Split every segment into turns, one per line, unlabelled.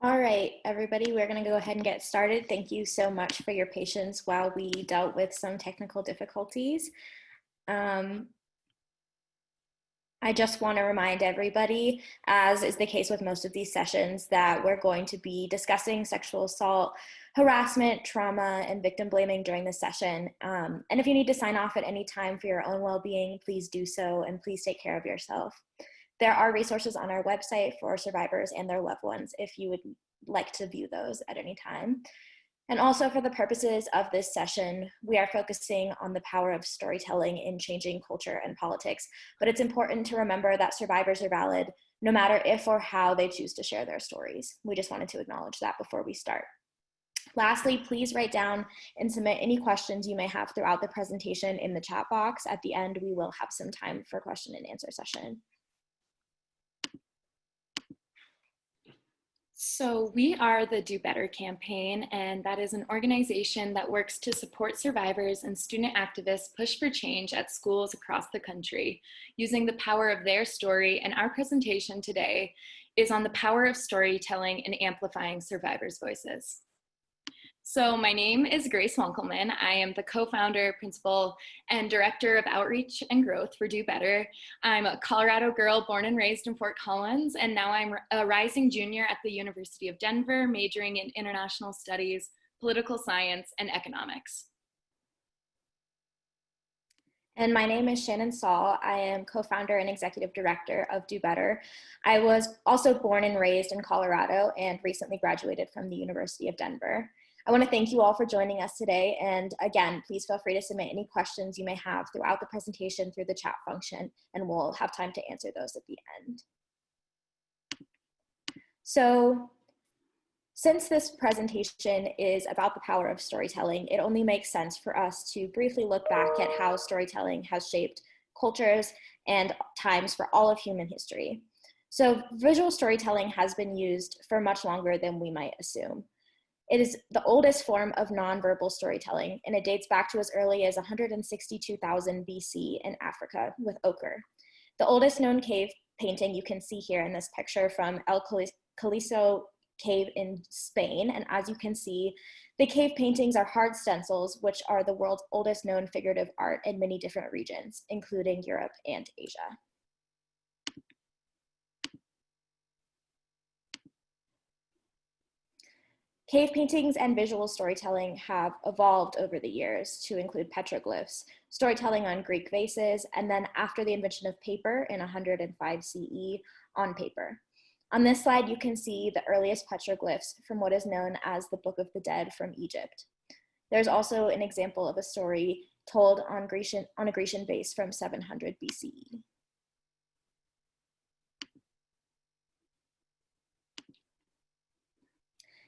All right, everybody, we're going to go ahead and get started. Thank you so much for your patience while we dealt with some technical difficulties. I just want to remind everybody, as is the case with most of these sessions, that we're going to be discussing sexual assault, harassment, trauma, and victim blaming during the session. And if you need to sign off at any time for your own well-being, please do so, and please take care of yourself. There are resources on our website for survivors and their loved ones if you would like to view those at any time. And also, for the purposes of this session, we are focusing on the power of storytelling in changing culture and politics. But it's important to remember that survivors are valid no matter if or how they choose to share their stories. We just wanted to acknowledge that before we start. Lastly, please write down and submit any questions you may have throughout the presentation in the chat box. At the end, we will have some time for question and answer session.
So we are the Do Better campaign, and that is an organization that works to support survivors and student activists push for change at schools across the country, using the power of their story. And our presentation today is on the power of storytelling and amplifying survivors' voices. So my name is Grace Wankelman. I am the co-founder, principal, and director of outreach and growth for Do Better. I'm a Colorado girl born and raised in Fort Collins, and now I'm a rising junior at the University of Denver, majoring in international studies, political science, and economics.
And my name is Shannon Saul. I am co-founder and executive director of Do Better. I was also born and raised in Colorado and recently graduated from the University of Denver. I want to thank you all for joining us today. And again, please feel free to submit any questions you may have throughout the presentation through the chat function, and we'll have time to answer those at the end. So, since this presentation is about the power of storytelling, it only makes sense for us to briefly look back at how storytelling has shaped cultures and times for all of human history. So, visual storytelling has been used for much longer than we might assume. It is the oldest form of nonverbal storytelling, and it dates back to as early as 162,000 BC in Africa with ochre. The oldest known cave painting you can see here in this picture from El Calizo cave in Spain, and as you can see, the cave paintings are hard stencils, which are the world's oldest known figurative art in many different regions, including Europe and Asia. Cave paintings and visual storytelling have evolved over the years to include petroglyphs, storytelling on Greek vases, and then after the invention of paper in 105 CE, on paper. On this slide, you can see the earliest petroglyphs from what is known as the Book of the Dead from Egypt. There's also an example of a story told on a Grecian vase from 700 BCE.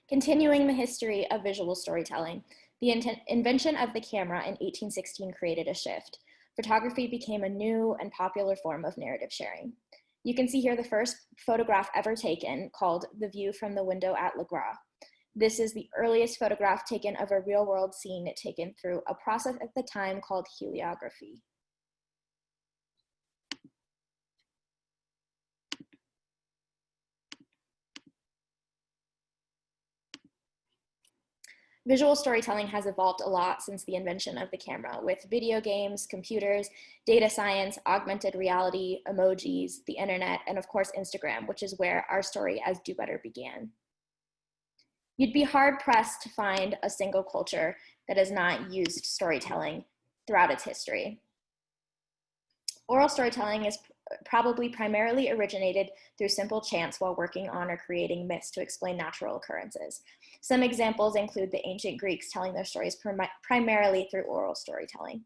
Continuing the history of visual storytelling, the invention of the camera in 1816 created a shift. Photography became a new and popular form of narrative sharing. You can see here the first photograph ever taken, called The View from the Window at Le Gras. This is the earliest photograph taken of a real-world scene taken through a process at the time called heliography. Visual storytelling has evolved a lot since the invention of the camera, with video games, computers, data science, augmented reality, emojis, the internet, and of course Instagram, which is where our story as Do Better began. You'd be hard-pressed to find a single culture that has not used storytelling throughout its history. Oral storytelling is probably primarily originated through simple chants while working on or creating myths to explain natural occurrences. Some examples include the ancient Greeks telling their stories primarily through oral storytelling.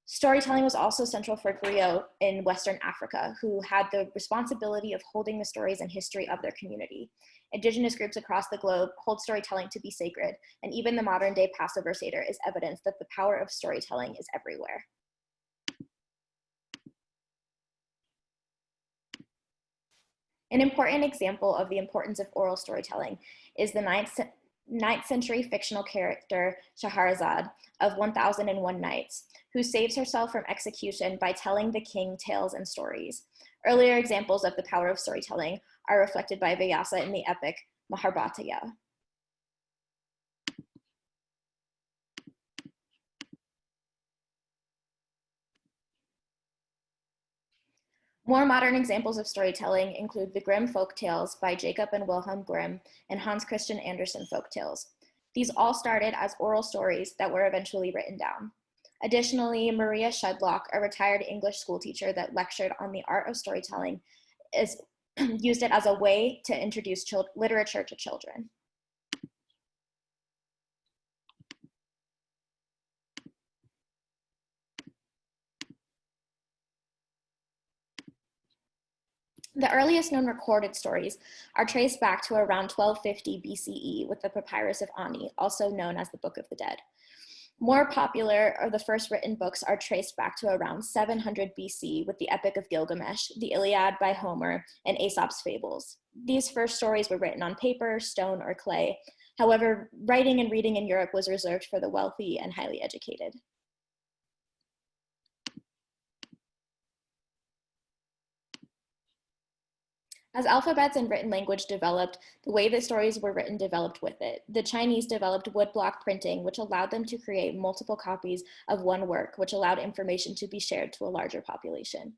Storytelling was also central for griots in Western Africa, who had the responsibility of holding the stories and history of their community. Indigenous groups across the globe hold storytelling to be sacred, and even the modern day Passover Seder is evidence that the power of storytelling is everywhere. An important example of the importance of oral storytelling is the 9th century fictional character Scheherazade of 1001 Nights, who saves herself from execution by telling the king tales and stories. Earlier examples of the power of storytelling are reflected by Vyasa in the epic Maharbhataya. More modern examples of storytelling include the Grimm folk tales by Jacob and Wilhelm Grimm and Hans Christian Andersen folk tales. These all started as oral stories that were eventually written down. Additionally, Maria Shudlock, a retired English schoolteacher that lectured on the art of storytelling, used it as a way to introduce literature to children. The earliest known recorded stories are traced back to around 1250 BCE with the Papyrus of Ani, also known as the Book of the Dead. More popular are the first written books are traced back to around 700 BC with the Epic of Gilgamesh, the Iliad by Homer, and Aesop's Fables. These first stories were written on paper, stone, or clay. However, writing and reading in Europe was reserved for the wealthy and highly educated. As alphabets and written language developed, the way that stories were written developed with it. The Chinese developed woodblock printing, which allowed them to create multiple copies of one work, which allowed information to be shared to a larger population.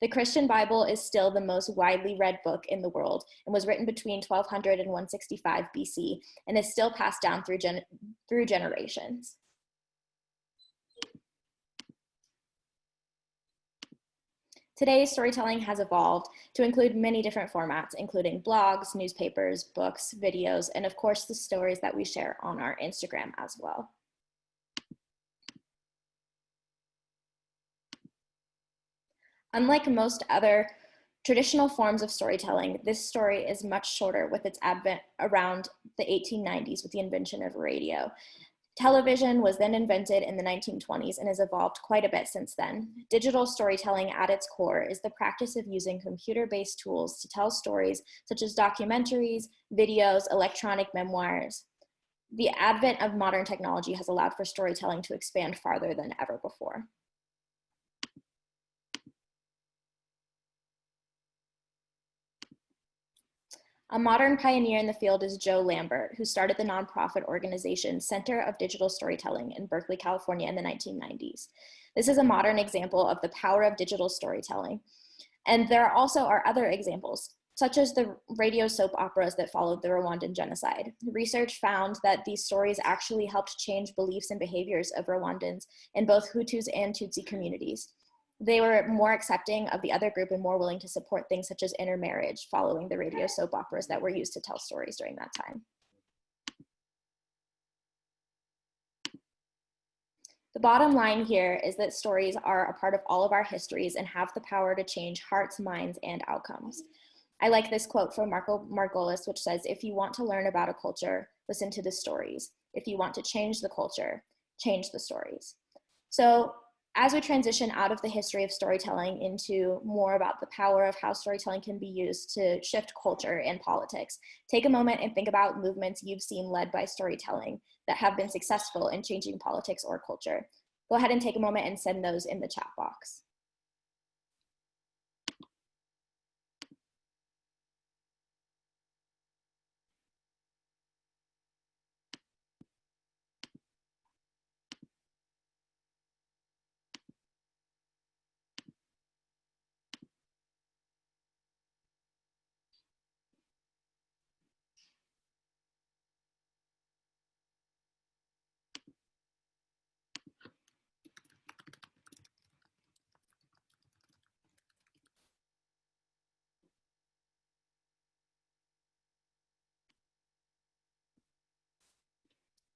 The Christian Bible is still the most widely read book in the world and was written between 1200 and 165 BC and is still passed down through generations. Today, storytelling has evolved to include many different formats, including blogs, newspapers, books, videos, and of course, the stories that we share on our Instagram as well. Unlike most other traditional forms of storytelling, this story is much shorter with its advent around the 1890s with the invention of radio. Television was then invented in the 1920s and has evolved quite a bit since then. Digital storytelling at its core is the practice of using computer-based tools to tell stories such as documentaries, videos, electronic memoirs. The advent of modern technology has allowed for storytelling to expand farther than ever before. A modern pioneer in the field is Joe Lambert, who started the nonprofit organization Center of Digital Storytelling in Berkeley, California in the 1990s. This is a modern example of the power of digital storytelling. And there also are other examples, such as the radio soap operas that followed the Rwandan genocide. Research found that these stories actually helped change beliefs and behaviors of Rwandans in both Hutus and Tutsi communities. They were more accepting of the other group and more willing to support things such as intermarriage following the radio soap operas that were used to tell stories during that time. The bottom line here is that stories are a part of all of our histories and have the power to change hearts, minds, and outcomes. I like this quote from Marco Margolis, which says, "If you want to learn about a culture, listen to the stories. If you want to change the culture, change the stories." So as we transition out of the history of storytelling into more about the power of how storytelling can be used to shift culture and politics, take a moment and think about movements you've seen led by storytelling that have been successful in changing politics or culture. Go ahead and take a moment and send those in the chat box.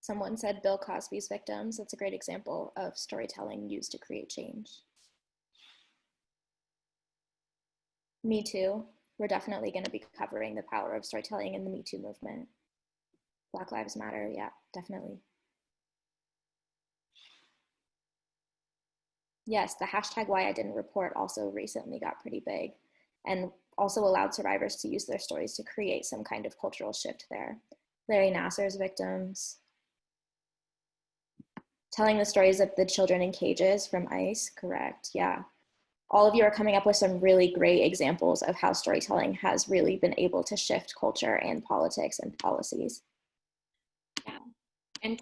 Someone said Bill Cosby's victims. That's a great example of storytelling used to create change. Me Too. We're definitely going to be covering the power of storytelling in the Me Too movement. Black Lives Matter, yeah, definitely. Yes, the hashtag Why I Didn't Report also recently got pretty big and also allowed survivors to use their stories to create some kind of cultural shift there. Larry Nassar's victims. Telling the stories of the children in cages from ICE, correct, yeah. All of you are coming up with some really great examples of how storytelling has really been able to shift culture and politics and policies.
Yeah. And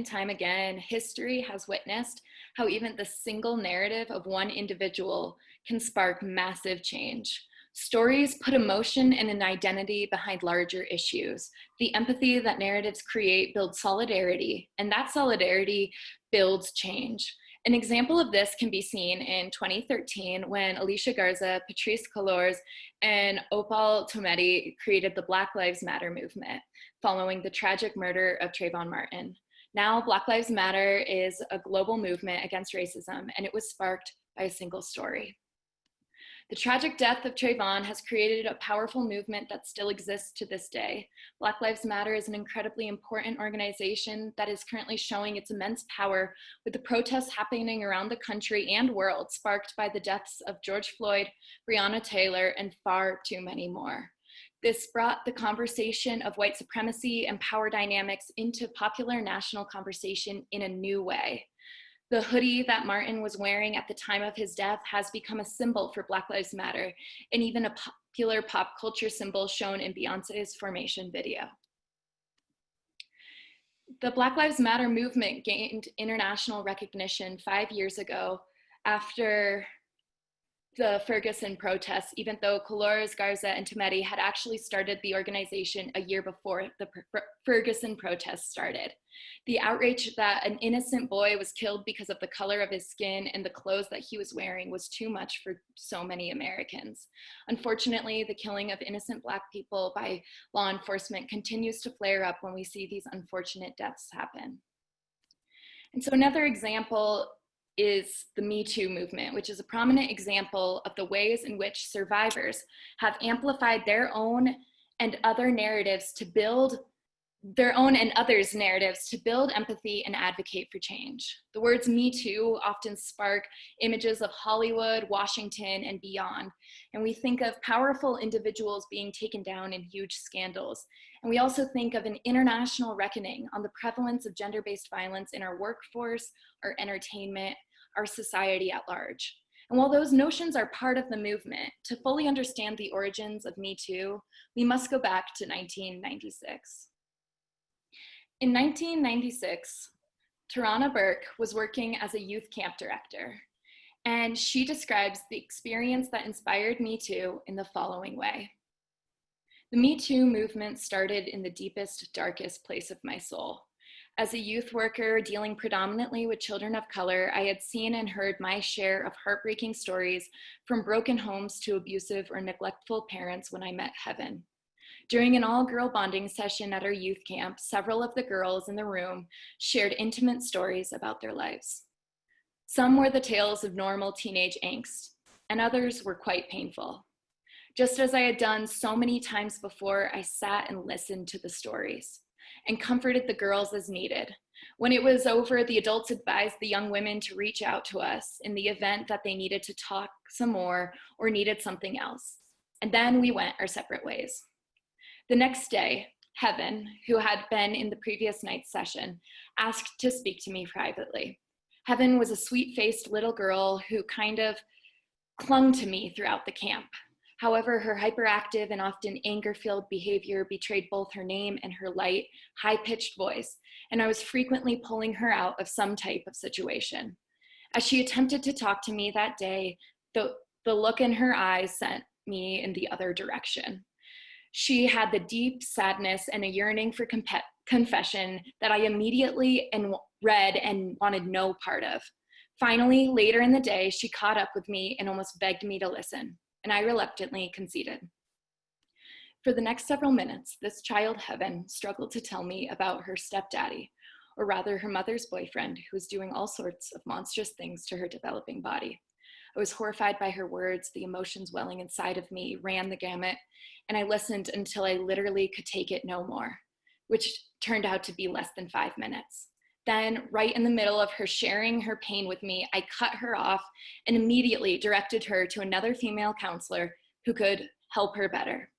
time again, history has witnessed how even the single narrative of one individual can spark massive change. Stories put emotion and an identity behind larger issues. The empathy that narratives create builds solidarity, and that solidarity builds change. An example of this can be seen in 2013 when Alicia Garza, Patrisse Cullors, and Opal Tometi created the Black Lives Matter movement following the tragic murder of Trayvon Martin. Now, Black Lives Matter is a global movement against racism, and it was sparked by a single story. The tragic death of Trayvon has created a powerful movement that still exists to this day. Black Lives Matter is an incredibly important organization that is currently showing its immense power with the protests happening around the country and world, sparked by the deaths of George Floyd, Breonna Taylor, and far too many more. This brought the conversation of white supremacy and power dynamics into popular national conversation in a new way. The hoodie that Martin was wearing at the time of his death has become a symbol for Black Lives Matter, and even a popular pop culture symbol shown in Beyonce's Formation video. The Black Lives Matter movement gained international recognition 5 years ago after the Ferguson protests, even though Cullors, Garza, and Tometi had actually started the organization a year before the Ferguson protests started. The outrage that an innocent boy was killed because of the color of his skin and the clothes that he was wearing was too much for so many Americans. Unfortunately, the killing of innocent Black people by law enforcement continues to flare up when we see these unfortunate deaths happen. And so another example is the Me Too movement, which is a prominent example of the ways in which survivors have amplified their own and other narratives to build their own and others' narratives to build empathy and advocate for change. The words Me Too often spark images of Hollywood, Washington, and beyond. And we think of powerful individuals being taken down in huge scandals. And we also think of an international reckoning on the prevalence of gender-based violence in our workforce, our entertainment, our society at large. And while those notions are part of the movement, to fully understand the origins of Me Too, we must go back to 1996. In 1996, Tarana Burke was working as a youth camp director, and she describes the experience that inspired Me Too in the following way. The Me Too movement started in the deepest, darkest place of my soul. As a youth worker dealing predominantly with children of color, I had seen and heard my share of heartbreaking stories from broken homes to abusive or neglectful parents when I met Heaven. During an all-girl bonding session at our youth camp, several of the girls in the room shared intimate stories about their lives. Some were the tales of normal teenage angst, and others were quite painful. Just as I had done so many times before, I sat and listened to the stories and comforted the girls as needed. When it was over, the adults advised the young women to reach out to us in the event that they needed to talk some more or needed something else. And then we went our separate ways. The next day, Heaven, who had been in the previous night's session, asked to speak to me privately. Heaven was a sweet-faced little girl who kind of clung to me throughout the camp. However, her hyperactive and often anger-filled behavior betrayed both her name and her light, high-pitched voice, and I was frequently pulling her out of some type of situation. As she attempted to talk to me that day, the look in her eyes sent me in the other direction. She had the deep sadness and a yearning for confession that I immediately read and wanted no part of. Finally, later in the day, she caught up with me and almost begged me to listen, and I reluctantly conceded. For the next several minutes, this child Heaven struggled to tell me about her stepdaddy, or rather her mother's boyfriend, who was doing all sorts of monstrous things to her developing body. I was horrified by her words. The emotions welling inside of me ran the gamut, and I listened until I literally could take it no more, which turned out to be less than 5 minutes. Then, right in the middle of her sharing her pain with me, I cut her off and immediately directed her to another female counselor who could help her better.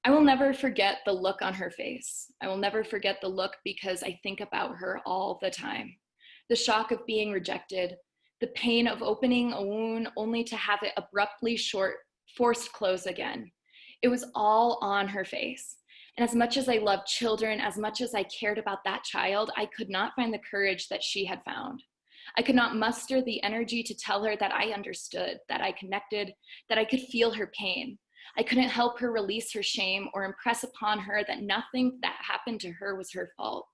I will never forget the look on her face. I will never forget the look because I think about her all the time. The shock of being rejected, the pain of opening a wound only to have it abruptly forced close again. It was all on her face. And as much as I loved children, as much as I cared about that child, I could not find the courage that she had found. I could not muster the energy to tell her that I understood, that I connected, that I could feel her pain. I couldn't help her release her shame or impress upon her that nothing that happened to her was her fault.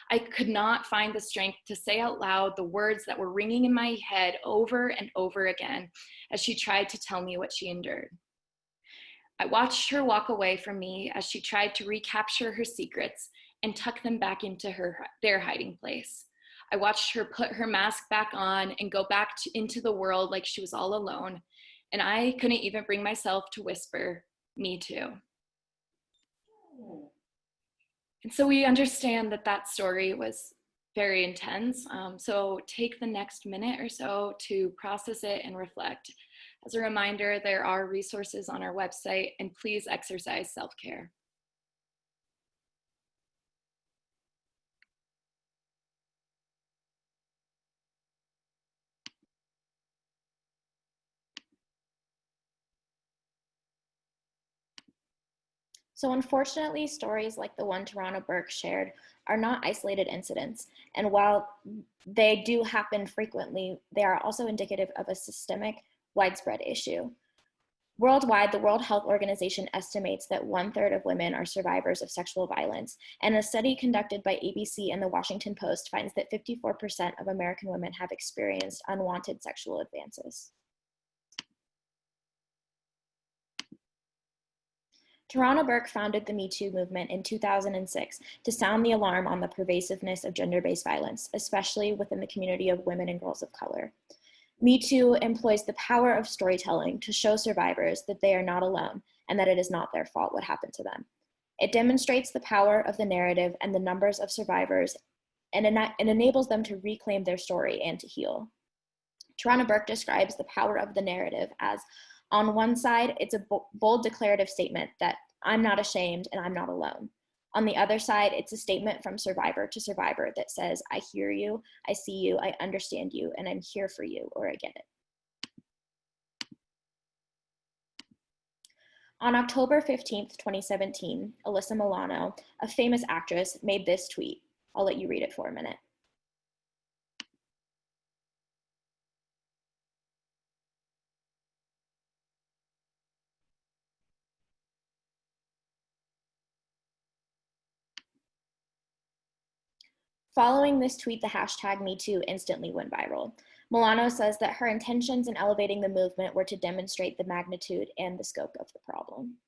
I could not find the strength to say out loud the words that were ringing in my head over and over again as she tried to tell me what she endured. I watched her walk away from me as she tried to recapture her secrets and tuck them back into their hiding place. I watched her put her mask back on and go back into the world like she was all alone, and I couldn't even bring myself to whisper, "Me too." And so we understand that that story was very intense. So take the next minute or so to process it and reflect. As a reminder, there are resources on our website, and please exercise self-care.
So unfortunately, stories like the one Tarana Burke shared are not isolated incidents. And while they do happen frequently, they are also indicative of a systemic, widespread issue. Worldwide, the World Health Organization estimates that 1/3 of women are survivors of sexual violence. And a study conducted by ABC and the Washington Post finds that 54% of American women have experienced unwanted sexual advances. Tarana Burke founded the Me Too movement in 2006 to sound the alarm on the pervasiveness of gender-based violence, especially within the community of women and girls of color. Me Too employs the power of storytelling to show survivors that they are not alone and that it is not their fault what happened to them. It demonstrates the power of the narrative and the numbers of survivors and enables them to reclaim their story and to heal. Tarana Burke describes the power of the narrative as, on one side, it's a bold declarative statement that I'm not ashamed and I'm not alone. On the other side, it's a statement from survivor to survivor that says, I hear you, I see you, I understand you, and I'm here for you, or I get it. On October 15th, 2017, Alyssa Milano, a famous actress, made this tweet. I'll let you read it for a minute. Following this tweet, the hashtag MeToo instantly went viral. Milano says that her intentions in elevating the movement were to demonstrate the magnitude and the scope of the problem.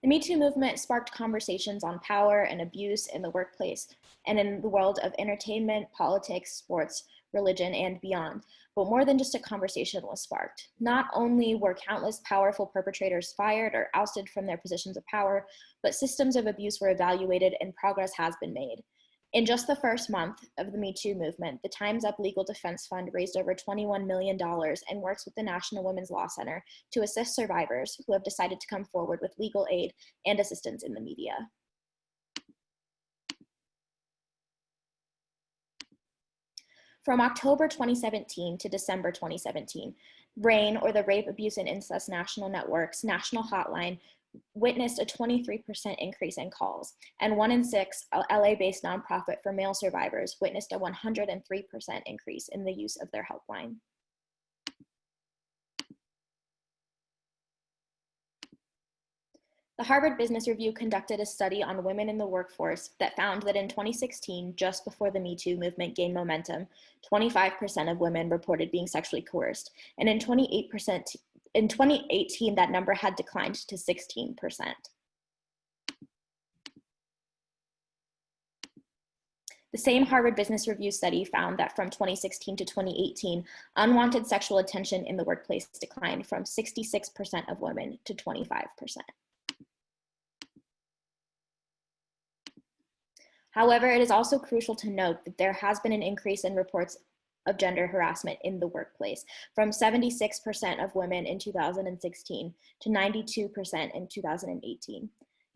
The Me Too movement sparked conversations on power and abuse in the workplace and in the world of entertainment, politics, sports, religion, and beyond. But more than just a conversation was sparked. Not only were countless powerful perpetrators fired or ousted from their positions of power, but systems of abuse were evaluated and progress has been made. In just the first month of the Me Too movement, the Time's Up Legal Defense Fund raised over $21 million and works with the National Women's Law Center to assist survivors who have decided to come forward with legal aid and assistance in the media. From October 2017 to December 2017, RAIN, or the Rape, Abuse, and Incest National Network's national hotline, witnessed a 23% increase in calls, and 1 in 6 LA-based nonprofit for male survivors witnessed a 103% increase in the use of their helpline. The Harvard Business Review conducted a study on women in the workforce that found that in 2016, just before the Me Too movement gained momentum, 25% of women reported being sexually coerced, and in 2018, that number had declined to 16%. The same Harvard Business Review study found that from 2016 to 2018, unwanted sexual attention in the workplace declined from 66% of women to 25%. However, it is also crucial to note that there has been an increase in reports of gender harassment in the workplace, from 76% of women in 2016 to 92% in 2018.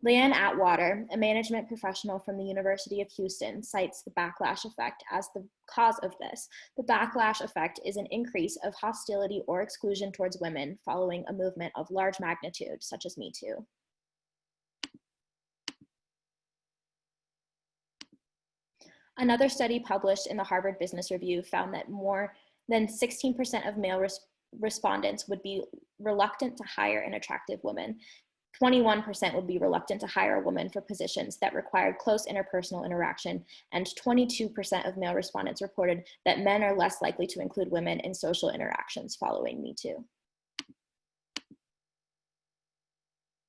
Leanne Atwater, a management professional from the University of Houston, cites the backlash effect as the cause of this. The backlash effect is an increase of hostility or exclusion towards women following a movement of large magnitude, such as Me Too. Another study published in the Harvard Business Review found that more than 16% of male respondents would be reluctant to hire an attractive woman. 21% would be reluctant to hire a woman for positions that required close interpersonal interaction, and 22% of male respondents reported that men are less likely to include women in social interactions following Me Too.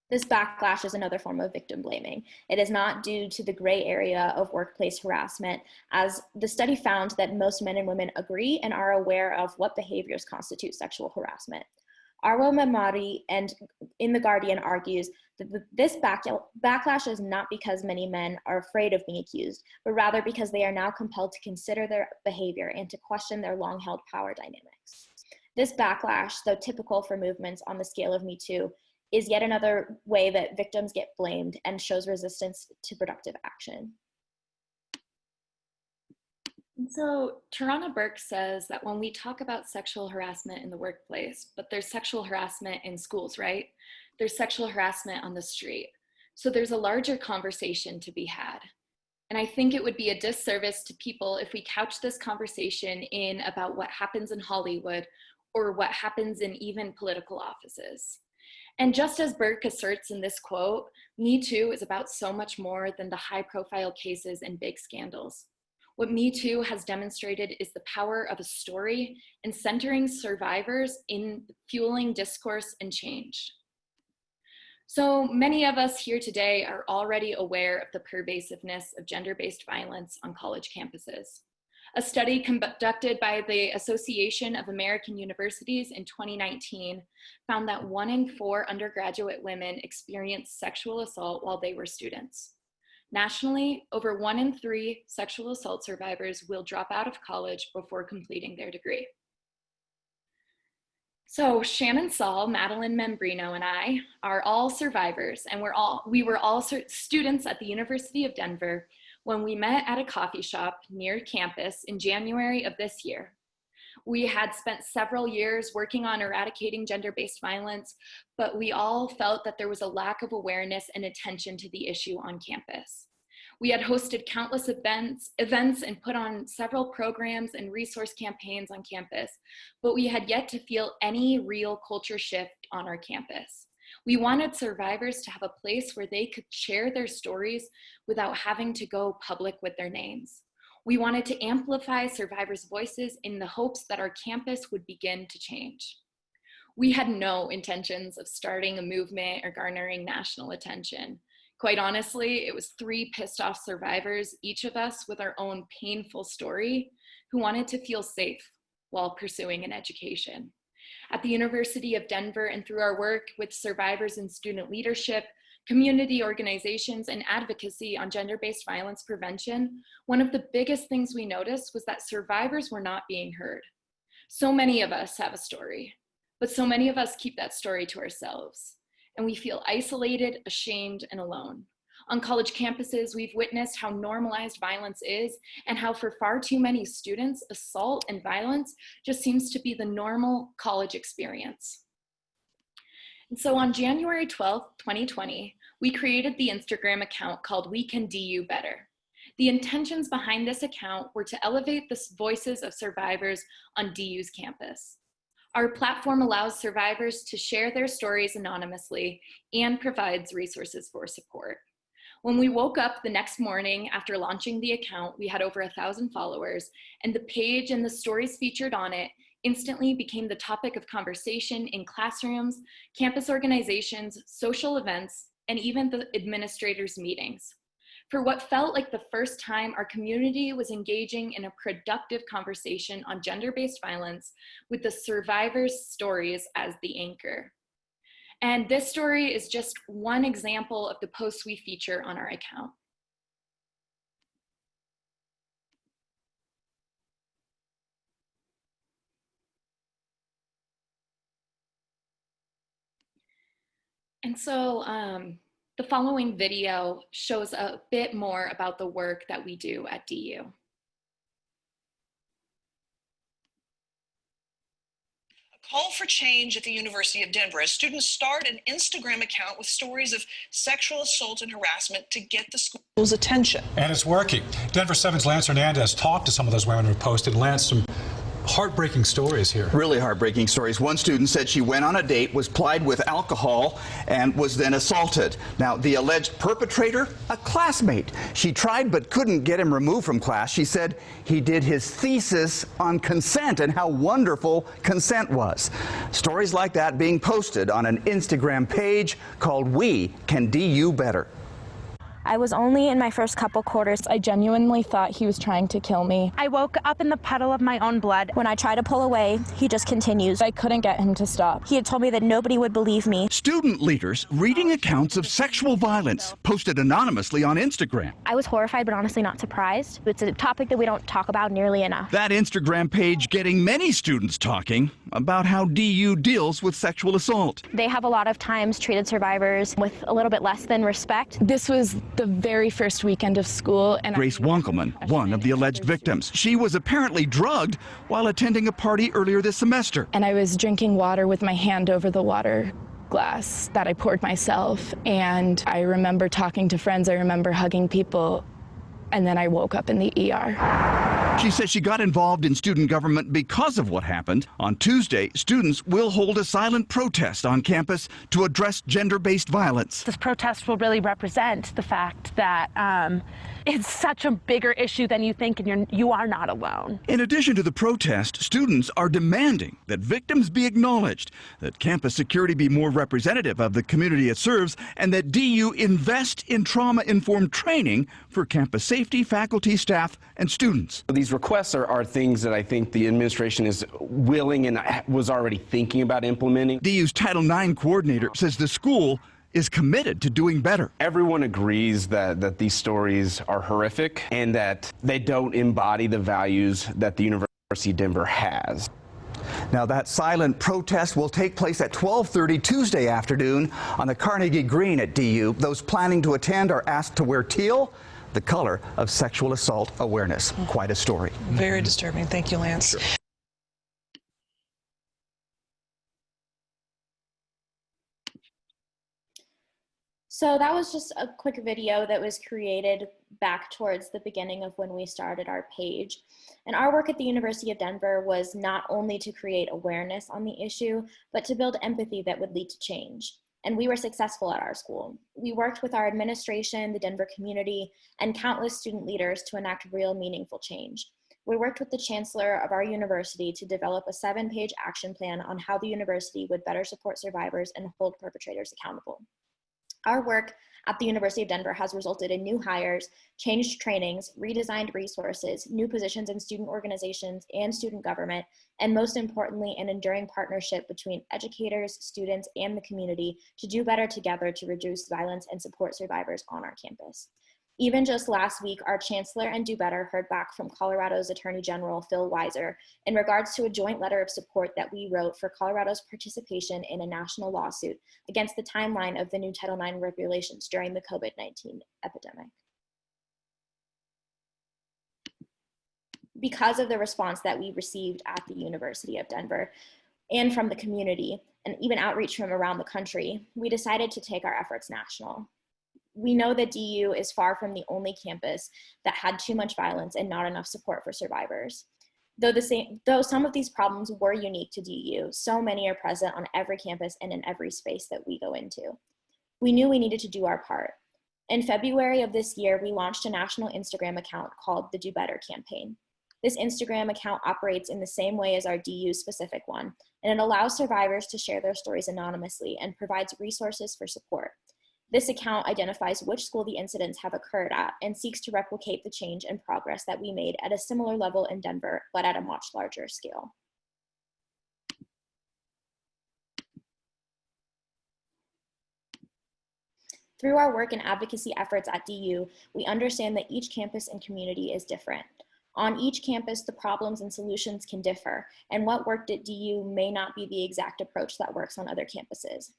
This backlash is another form of victim blaming. It is not due to the gray area of workplace harassment, as the study found that most men and women agree and are aware of what behaviors constitute sexual harassment. Arwa Mamadi and in The Guardian argues that this backlash is not because many men are afraid of being accused, but rather because they are now compelled to consider their behavior and to question their long-held power dynamics. This backlash, though typical for movements on the scale of Me Too, is yet another way that victims get blamed and shows resistance to productive action.
And so Tarana Burke says that when we talk about sexual harassment in the workplace, but there's sexual harassment in schools, right? There's sexual harassment on the street. So there's a larger conversation to be had. And I think it would be a disservice to people if we couch this conversation in about what happens in Hollywood or what happens in even political offices. And just as Burke asserts in this quote, Me Too is about so much more than the high-profile cases and big scandals. What Me Too has demonstrated is the power of a story and centering survivors in fueling discourse and change. So many of us here today are already aware of the pervasiveness of gender-based violence on college campuses. A study conducted by the Association of American Universities in 2019 found that 1 in 4 undergraduate women experienced sexual assault while they were students. Nationally, over 1 in 3 sexual assault survivors will drop out of college before completing their degree. So Shannon Saul, Madeline Membrino, and I are all survivors, and we were all students at the University of Denver when we met at a coffee shop near campus in January of this year. We had spent several years working on eradicating gender-based violence, but we all felt that there was a lack of awareness and attention to the issue on campus. We had hosted countless events and put on several programs and resource campaigns on campus, but we had yet to feel any real culture shift on our campus. We wanted survivors to have a place where they could share their stories without having to go public with their names. We wanted to amplify survivors' voices in the hopes that our campus would begin to change. We had no intentions of starting a movement or garnering national attention. Quite honestly, it was 3 pissed off survivors, each of us with our own painful story, who wanted to feel safe while pursuing an education. At the University of Denver and through our work with survivors in student leadership, community organizations, and advocacy on gender-based violence prevention, one of the biggest things we noticed was that survivors were not being heard. So many of us have a story, but so many of us keep that story to ourselves, and we feel isolated, ashamed, and alone. On college campuses, we've witnessed how normalized violence is and how for far too many students, assault and violence just seems to be the normal college experience. And so on January 12th, 2020, we created the Instagram account called We Can DU Better. The intentions behind this account were to elevate the voices of survivors on DU's campus. Our platform allows survivors to share their stories anonymously and provides resources for support. When we woke up the next morning after launching the account, we had over 1,000 followers, and the page and the stories featured on it instantly became the topic of conversation in classrooms, campus organizations, social events, and even the administrators' meetings. For what felt like the first time our community was engaging in a productive conversation on gender-based violence with the survivors' stories as the anchor. And this story is just one example of the posts we feature on our account. And so The following video shows a bit more about the work that we do at DU.
Call for change at the University of Denver as students start an Instagram account with stories of sexual assault and harassment to get the school's attention.
And it's working. Denver 7's Lance Hernandez talked to some of those women who posted. Lance, some heartbreaking stories here.
Really heartbreaking stories. One student said she went on a date, was plied with alcohol, and was then assaulted. Now, the alleged perpetrator, a classmate. She tried but couldn't get him removed from class. She said he did his thesis on consent and how wonderful consent was. Stories like that being posted on an Instagram page called We Can DU Better.
I was only in my first couple quarters.
I genuinely thought he was trying to kill me.
I woke up in the puddle of my own blood. When I tried to pull away, he just continues.
I couldn't get him to stop.
He had told me that nobody would believe me.
Student leaders reading accounts of sexual violence posted anonymously on Instagram.
I was horrified, but honestly not surprised. It's a topic that we don't talk about nearly enough.
That Instagram page getting many students talking about how DU deals with sexual assault.
They have a lot of times treated survivors with a little bit less than respect.
This was the very first weekend of school, and
Grace Wankelman, one of the alleged victims. She was apparently drugged while attending a party earlier this semester.
And I was drinking water with my hand over the water glass that I poured myself. And I remember talking to friends. I remember hugging people. And then I woke up in the ER.
She says she got involved in student government because of what happened. On Tuesday, students will hold a silent protest on campus to address gender-based violence.
This protest will really represent the fact that it's such a bigger issue than you think, and you are not alone.
In addition to the protest, students are demanding that victims be acknowledged, that campus security be more representative of the community it serves, and that DU invest in trauma-informed training for campus safety, faculty, staff, and students.
These requests are things that I think the administration is willing and was already thinking about implementing.
DU's Title IX coordinator says the school is committed to doing better.
Everyone agrees that these stories are horrific and that they don't embody the values that the University of Denver has.
Now, that silent protest will take place at 12:30 Tuesday afternoon on the Carnegie Green at DU. Those planning to attend are asked to wear teal, the color of sexual assault awareness. Quite a story.
Very disturbing. Thank you, Lance.
Sure.
So that was just a quick video that was created back towards the beginning of when we started our page. And our work at the University of Denver was not only to create awareness on the issue, but to build empathy that would lead to change. And we were successful at our school. We worked with our administration, the Denver community, and countless student leaders to enact real meaningful change. We worked with the chancellor of our university to develop a 7-page action plan on how the university would better support survivors and hold perpetrators accountable. Our work at the University of Denver has resulted in new hires, changed trainings, redesigned resources, new positions in student organizations and student government, and most importantly, an enduring partnership between educators, students, and the community to do better together to reduce violence and support survivors on our campus. Even just last week, our chancellor and Do Better heard back from Colorado's Attorney General, Phil Weiser, in regards to a joint letter of support that we wrote for Colorado's participation in a national lawsuit against the timeline of the new Title IX regulations during the COVID-19 epidemic. Because of the response that we received at the University of Denver and from the community, and even outreach from around the country, we decided to take our efforts national. We know that DU is far from the only campus that had too much violence and not enough support for survivors. Though some of these problems were unique to DU, so many are present on every campus and in every space that we go into. We knew we needed to do our part. In February of this year, we launched a national Instagram account called the Do Better campaign. This Instagram account operates in the same way as our DU specific one, and it allows survivors to share their stories anonymously and provides resources for support. This account identifies which school the incidents have occurred at and seeks to replicate the change and progress that we made at a similar level in Denver, but at a much larger scale. Through our work and advocacy efforts at DU, we understand that each campus and community is different. On each campus, the problems and solutions can differ, and what worked at DU may not be the exact approach that works on other campuses.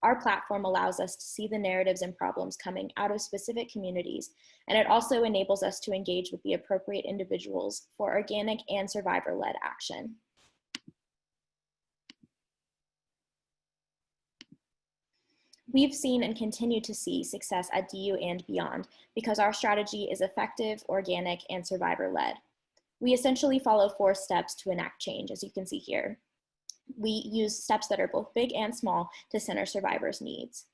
Our platform allows us to see the narratives and problems coming out of specific communities, and it also enables us to engage with the appropriate individuals for organic and survivor-led action. We've seen and continue to see success at DU and beyond because our strategy is effective, organic, and survivor-led. We essentially follow 4 steps to enact change, as you can see here. We use steps that are both big and small to center survivors' needs.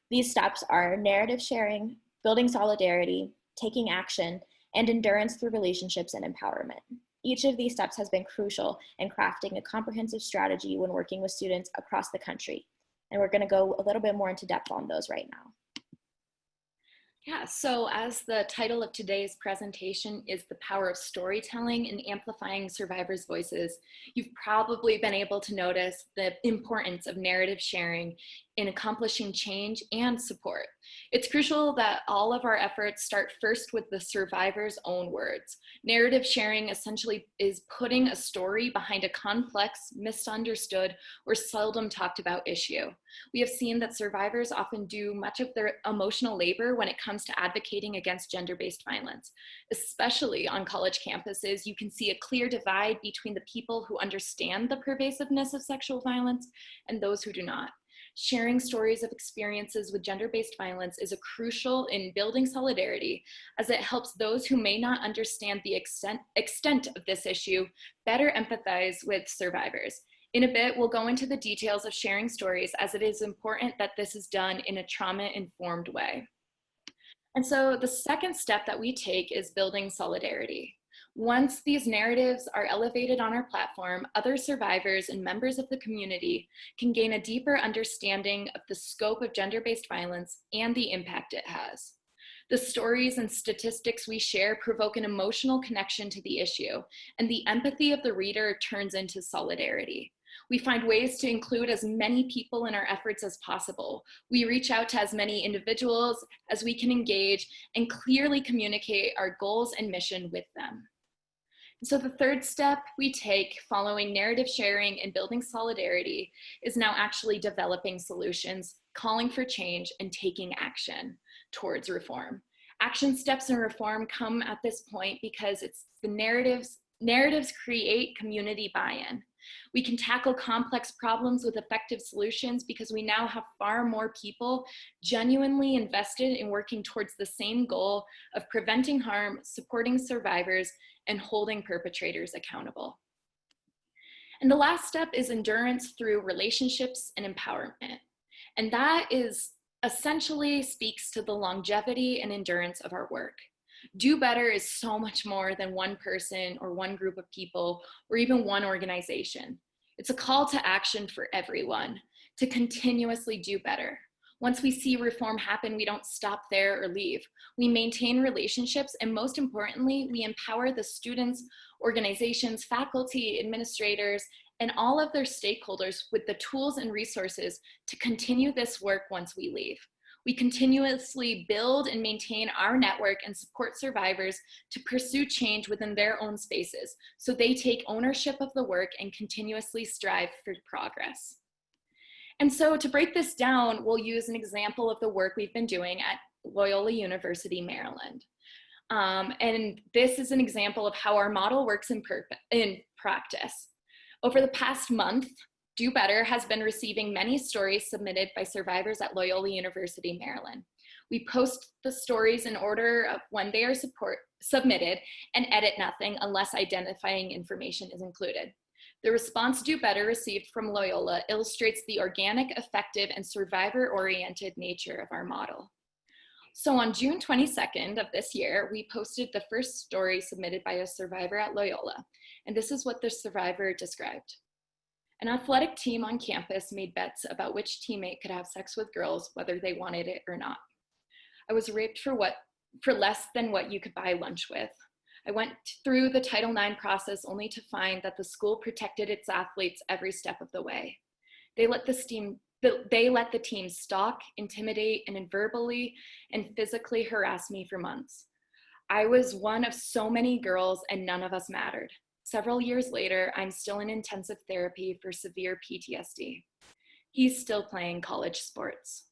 These steps are narrative sharing, building solidarity, taking action, and endurance through relationships and empowerment. Each of these steps has been crucial in crafting a comprehensive strategy when working with students across the country. And we're going to go a little bit more into depth on those right now.
Yeah, so as the title of today's presentation is The Power of Storytelling and Amplifying Survivors' Voices, you've probably been able to notice the importance of narrative sharing in accomplishing change and support. It's crucial that all of our efforts start first with the survivor's own words. Narrative sharing essentially is putting a story behind a complex, misunderstood, or seldom talked about issue. We have seen that survivors often do much of their emotional labor when it comes to advocating against gender-based violence. Especially on college campuses, you can see a clear divide between the people who understand the pervasiveness of sexual violence and those who do not. Sharing stories of experiences with gender-based violence is crucial in building solidarity, as it helps those who may not understand the extent of this issue better empathize with survivors. In a bit, we'll go into the details of sharing stories, as it is important that this is done in a trauma-informed way. And so the second step that we take is building solidarity. Once these narratives are elevated on our platform, other survivors and members of the community can gain a deeper understanding of the scope of gender-based violence and the impact it has. The stories and statistics we share provoke an emotional connection to the issue, and the empathy of the reader turns into solidarity. We find ways to include as many people in our efforts as possible. We reach out to as many individuals as we can engage and clearly communicate our goals and mission with them. So the third step we take following narrative sharing and building solidarity is now actually developing solutions, calling for change, and taking action towards reform. Action steps in reform come at this point because it's the narratives create community buy-in. We can tackle complex problems with effective solutions because we now have far more people genuinely invested in working towards the same goal of preventing harm, supporting survivors, and holding perpetrators accountable. And the last step is endurance through relationships and empowerment. And that is essentially speaks to the longevity and endurance of our work. Do better is so much more than one person or one group of people or even one organization. It's a call to action for everyone to continuously do better. Once we see reform happen, we don't stop there or leave. We maintain relationships, and most importantly, we empower the students, organizations, faculty, administrators, and all of their stakeholders with the tools and resources to continue this work once we leave. We continuously build and maintain our network and support survivors to pursue change within their own spaces, so they take ownership of the work and continuously strive for progress. And so to break this down, we'll use an example of the work we've been doing at Loyola University, Maryland. And this is an example of how our model works in practice. Over the past month, Do Better has been receiving many stories submitted by survivors at Loyola University, Maryland. We post the stories in order of when they are submitted and edit nothing unless identifying information is included. The response Do Better received from Loyola illustrates the organic, effective, and survivor-oriented nature of our model. So on June 22nd of this year, we posted the first story submitted by a survivor at Loyola, and this is what the survivor described. An athletic team on campus made bets about which teammate could have sex with girls, whether they wanted it or not. I was raped for less than what you could buy lunch with. I went through the Title IX process only to find that the school protected its athletes every step of the way. They let the team stalk, intimidate, and verbally and physically harass me for months. I was one of so many girls, and none of us mattered. Several years later, I'm still in intensive therapy for severe PTSD. He's still playing college sports.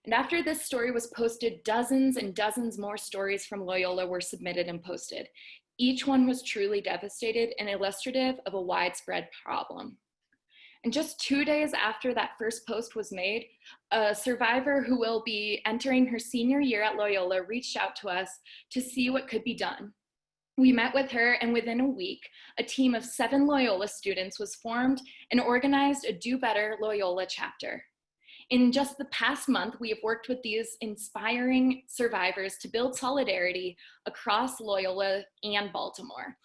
And after this story was posted, dozens and dozens more stories from Loyola were submitted and posted. Each one was truly devastated and illustrative of a widespread problem. And just 2 days after that first post was made, a survivor who will be entering her senior year at Loyola reached out to us to see what could be done. We met with her, and within a week, a team of 7 Loyola students was formed and organized a Do Better Loyola chapter. In just the past month, we have worked with these inspiring survivors to build solidarity across Loyola and Baltimore.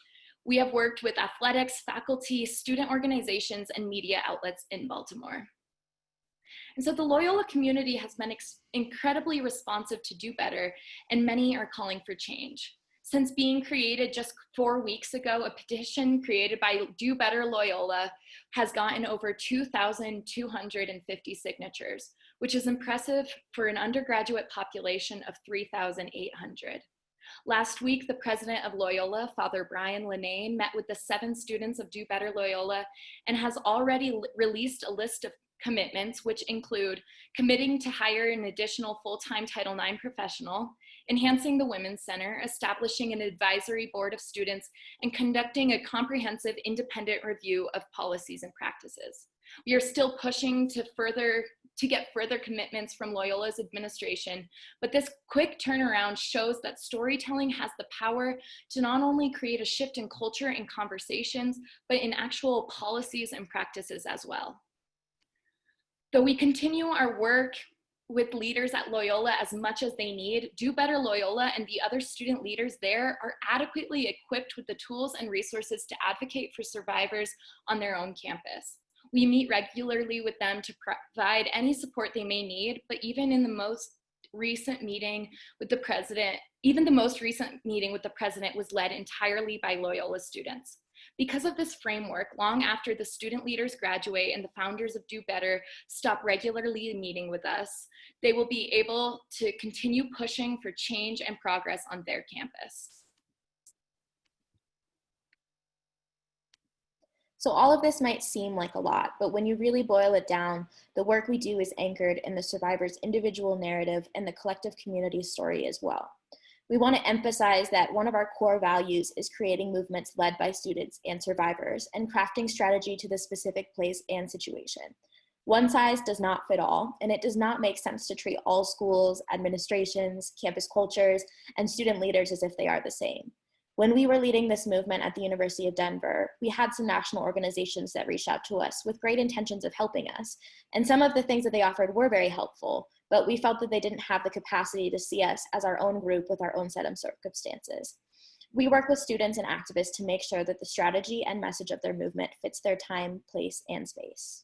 We have worked with athletics, faculty, student organizations, and media outlets in Baltimore. And so the Loyola community has been incredibly responsive to Do Better, and many are calling for change. Since being created just 4 weeks ago, a petition created by Do Better Loyola has gotten over 2,250 signatures, which is impressive for an undergraduate population of 3,800. Last week, the president of Loyola, Father Brian Linane, met with the 7 students of Do Better Loyola and has already released a list of commitments, which include committing to hire an additional full-time Title IX professional, enhancing the Women's Center, establishing an advisory board of students, and conducting a comprehensive independent review of policies and practices. We are still pushing to get further commitments from Loyola's administration, but this quick turnaround shows that storytelling has the power to not only create a shift in culture and conversations, but in actual policies and practices as well. Though we continue our work with leaders at Loyola as much as they need, Do Better Loyola and the other student leaders there are adequately equipped with the tools and resources to advocate for survivors on their own campus. We meet regularly with them to provide any support they may need, but even in the most recent meeting with the president, was led entirely by Loyola students. Because of this framework, long after the student leaders graduate and the founders of Do Better stop regularly meeting with us, they will be able to continue pushing for change and progress on their campus.
So all of this might seem like a lot, but when you really boil it down, the work we do is anchored in the survivor's individual narrative and the collective community story as well. We want to emphasize that one of our core values is creating movements led by students and survivors and crafting strategy to the specific place and situation. One size does not fit all, and it does not make sense to treat all schools, administrations, campus cultures, and student leaders as if they are the same. When we were leading this movement at the University of Denver, we had some national organizations that reached out to us with great intentions of helping us. And some of the things that they offered were very helpful, but we felt that they didn't have the capacity to see us as our own group with our own set of circumstances. We work with students and activists to make sure that the strategy and message of their movement fits their time, place, and space.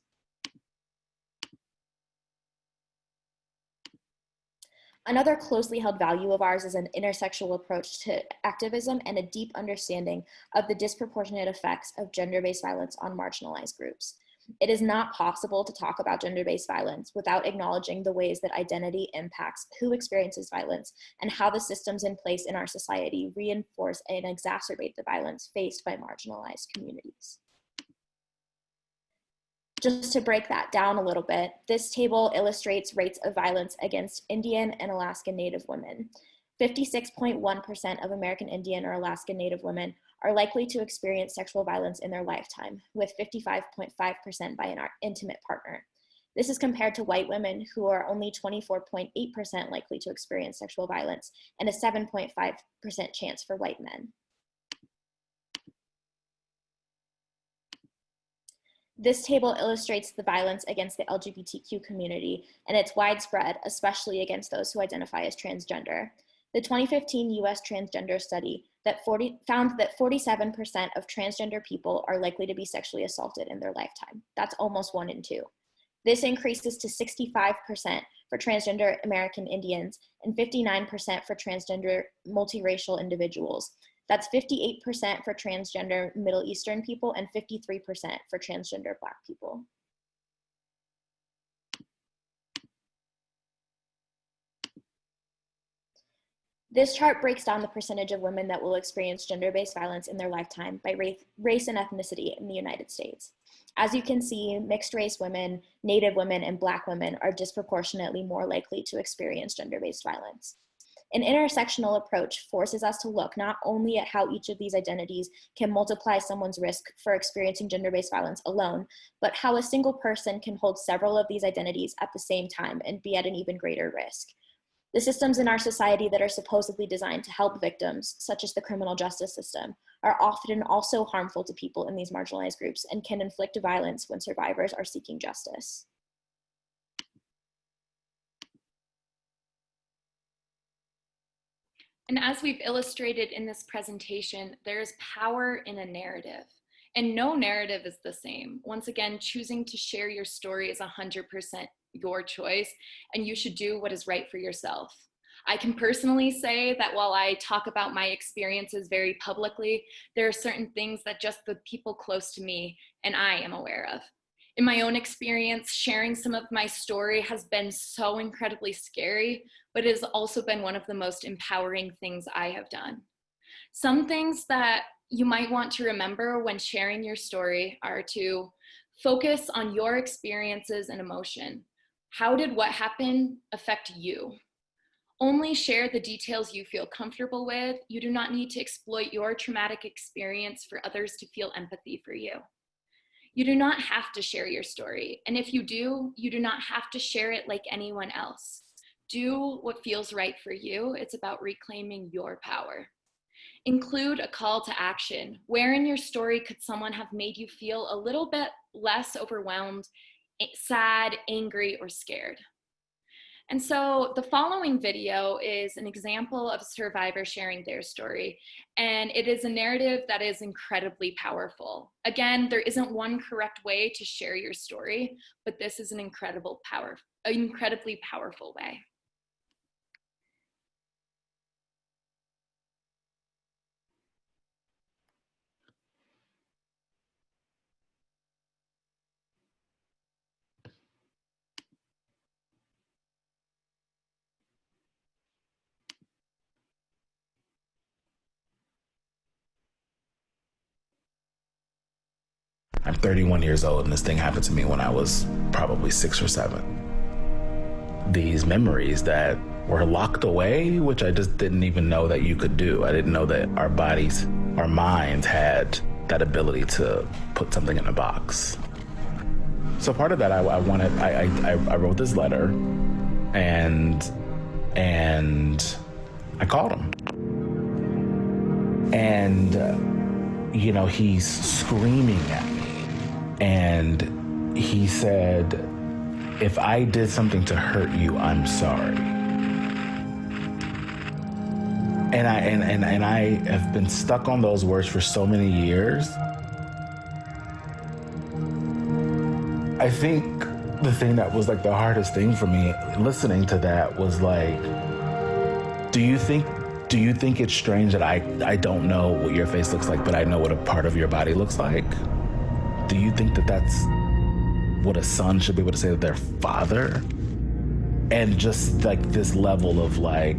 Another closely held value of ours is an intersectional approach to activism and a deep understanding of the disproportionate effects of gender-based violence on marginalized groups. It is not possible to talk about gender-based violence without acknowledging the ways that identity impacts who experiences violence and how the systems in place in our society reinforce and exacerbate the violence faced by marginalized communities. Just to break that down a little bit, this table illustrates rates of violence against Indian and Alaskan Native women. 56.1% of American Indian or Alaskan Native women are likely to experience sexual violence in their lifetime, with 55.5% by an intimate partner. This is compared to white women who are only 24.8% likely to experience sexual violence and a 7.5% chance for white men. This table illustrates the violence against the LGBTQ community, and it's widespread, especially against those who identify as transgender. The 2015 US transgender study found that 47% of transgender people are likely to be sexually assaulted in their lifetime. That's almost 1 in 2. This increases to 65% for transgender American Indians and 59% for transgender multiracial individuals. That's 58% for transgender Middle Eastern people and 53% for transgender Black people. This chart breaks down the percentage of women that will experience gender-based violence in their lifetime by race and ethnicity in the United States. As you can see, mixed-race women, Native women, and Black women are disproportionately more likely to experience gender-based violence. An intersectional approach forces us to look not only at how each of these identities can multiply someone's risk for experiencing gender-based violence alone, but how a single person can hold several of these identities at the same time and be at an even greater risk. The systems in our society that are supposedly designed to help victims, such as the criminal justice system, are often also harmful to people in these marginalized groups and can inflict violence when survivors are seeking justice.
And as we've illustrated in this presentation, there is power in a narrative. And no narrative is the same. Once again, choosing to share your story is 100% your choice, and you should do what is right for yourself. I can personally say that while I talk about my experiences very publicly, there are certain things that just the people close to me and I am aware of. In my own experience, sharing some of my story has been so incredibly scary, but it has also been one of the most empowering things I have done. Some things that you might want to remember when sharing your story are to focus on your experiences and emotion. How did what happened affect you? Only share the details you feel comfortable with. You do not need to exploit your traumatic experience for others to feel empathy for you. You do not have to share your story. And if you do not have to share it like anyone else. Do what feels right for you. It's about reclaiming your power. Include a call to action. Where in your story could someone have made you feel a little bit less overwhelmed, sad, angry, or scared? And so the following video is an example of a survivor sharing their story, and it is a narrative that is incredibly powerful. Again, there isn't one correct way to share your story, but this is an incredibly powerful way.
I'm 31 years old, and this thing happened to me when I was probably 6 or 7. These memories that were locked away, which I just didn't even know that you could do. I didn't know that our bodies, our minds had that ability to put something in a box. So part of that, I wrote this letter, and I called him. And, he's screaming at me. And he said, if I did something to hurt you, I'm sorry. And I have been stuck on those words for so many years. I think the thing that was like the hardest thing for me listening to that was like, do you think it's strange that I don't know what your face looks like, but I know what a part of your body looks like? Do you think that that's what a son should be able to say to their father? And just like this level of like,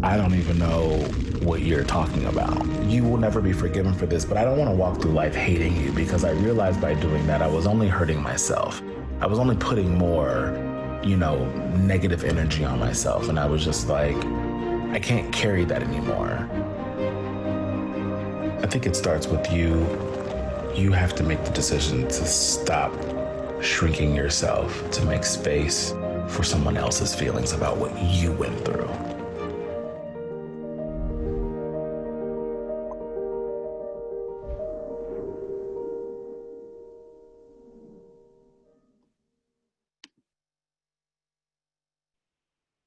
I don't even know what you're talking about. You will never be forgiven for this, but I don't want to walk through life hating you, because I realized by doing that, I was only hurting myself. I was only putting more, negative energy on myself. And I was just like, I can't carry that anymore. I think it starts with you. You have to make the decision to stop shrinking yourself to make space for someone else's feelings about what you went through.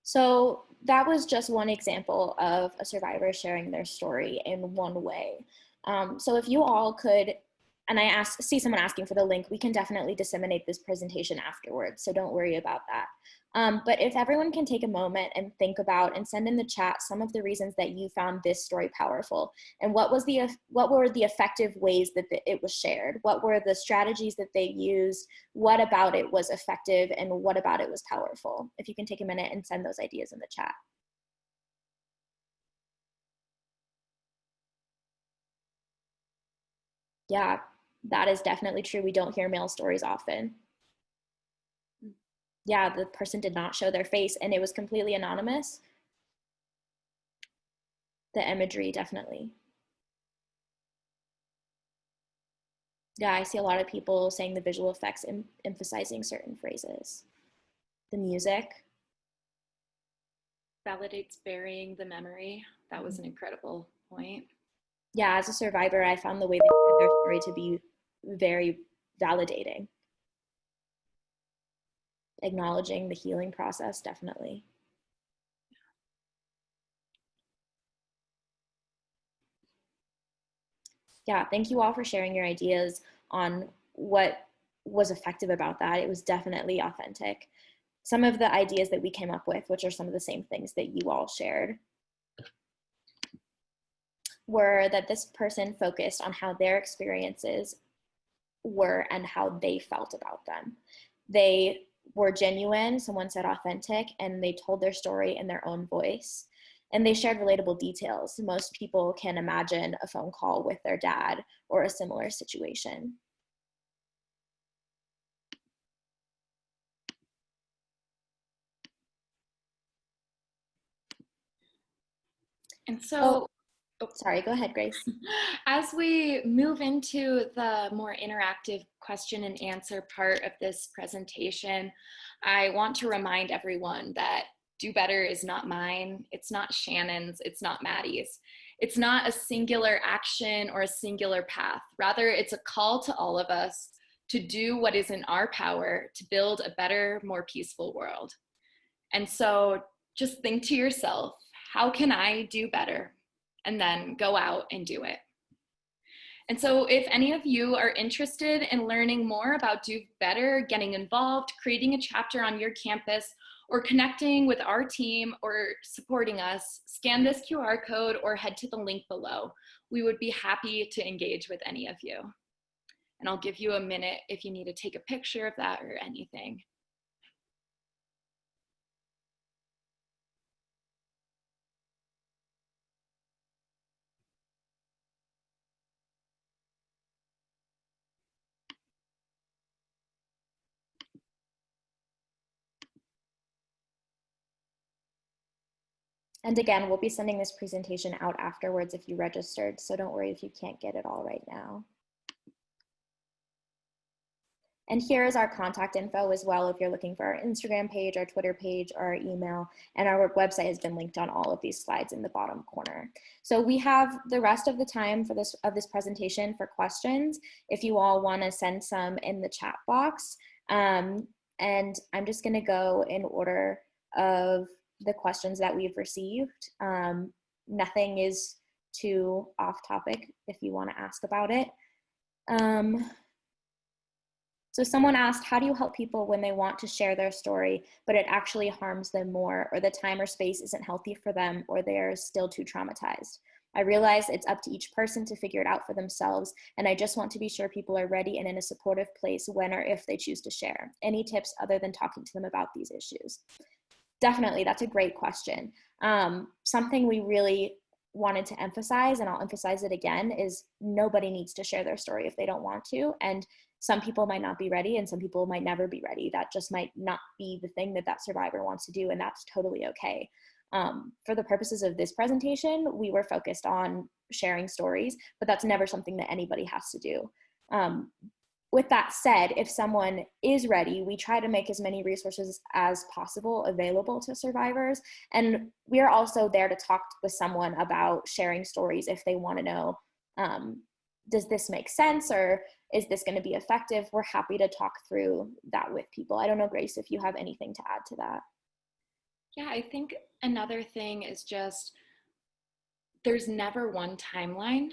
So that was just one example of a survivor sharing their story in one way. So if you all could, and I see someone asking for the link, we can definitely disseminate this presentation afterwards, so don't worry about that. But if everyone can take a moment and think about and send in the chat some of the reasons that you found this story powerful, and what were the effective ways that it was shared? What were the strategies that they used? What about it was effective, and what about it was powerful? If you can take a minute and send those ideas in the chat. Yeah, that is definitely true. We don't hear male stories often. Yeah, the person did not show their face and it was completely anonymous. The imagery, definitely. Yeah, I see a lot of people saying the visual effects emphasizing certain phrases. The music.
Validates burying the memory. That was an incredible point.
Yeah, as a survivor, I found the way they shared their story to be very validating. Acknowledging the healing process, definitely. Yeah, thank you all for sharing your ideas on what was effective about that. It was definitely authentic. Some of the ideas that we came up with, which are some of the same things that you all shared, were that this person focused on how their experiences were and how they felt about them. They were genuine, someone said authentic, and they told their story in their own voice. And they shared relatable details. Most people can imagine a phone call with their dad or a similar situation.
And so,
sorry, go ahead, Grace.
As we move into the more interactive question and answer part of this presentation, I want to remind everyone that Do Better is not mine, it's not Shannon's, it's not Maddie's. It's not a singular action or a singular path. Rather, it's a call to all of us to do what is in our power to build a better, more peaceful world. And so just think to yourself, how can I do better? And then go out and do it. And so if any of you are interested in learning more about Do Better, getting involved, creating a chapter on your campus, or connecting with our team or supporting us, scan this QR code or head to the link below. We would be happy to engage with any of you. And I'll give you a minute if you need to take a picture of that or anything.
And again, we'll be sending this presentation out afterwards if you registered, so don't worry if you can't get it all right now. And here is our contact info as well if you're looking for our Instagram page, our Twitter page, or our email. And our website has been linked on all of these slides in the bottom corner. So we have the rest of the time for this presentation for questions if you all want to send some in the chat box. And I'm just going to go in order of the questions that we've received. Nothing is too off topic if you want to ask about it. So someone asked, how do you help people when they want to share their story, but it actually harms them more, or the time or space isn't healthy for them, or they're still too traumatized? I realize it's up to each person to figure it out for themselves, and I just want to be sure people are ready and in a supportive place when or if they choose to share. Any tips other than talking to them about these issues? Definitely, that's a great question. Something we really wanted to emphasize, and I'll emphasize it again, is nobody needs to share their story if they don't want to. And some people might not be ready and some people might never be ready. That just might not be the thing that that survivor wants to do, and that's totally okay. For the purposes of this presentation, we were focused on sharing stories, but that's never something that anybody has to do. With that said, if someone is ready, we try to make as many resources as possible available to survivors. And we are also there to talk with someone about sharing stories if they want to know, does this make sense, or is this going to be effective? We're happy to talk through that with people. I don't know, Grace, if you have anything to add to that.
Yeah, I think another thing is just, there's never one timeline.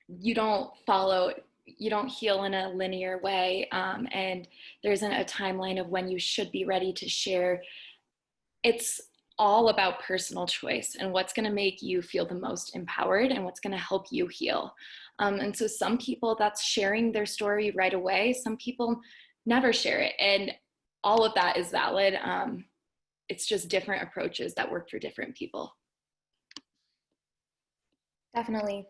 You don't heal in a linear way, and there isn't a timeline of when you should be ready to share. It's all about personal choice and what's going to make you feel the most empowered and what's going to help you heal. And so some people, that's sharing their story right away. Some people never share it, and all of that is valid. It's just different approaches that work for different people.
Definitely.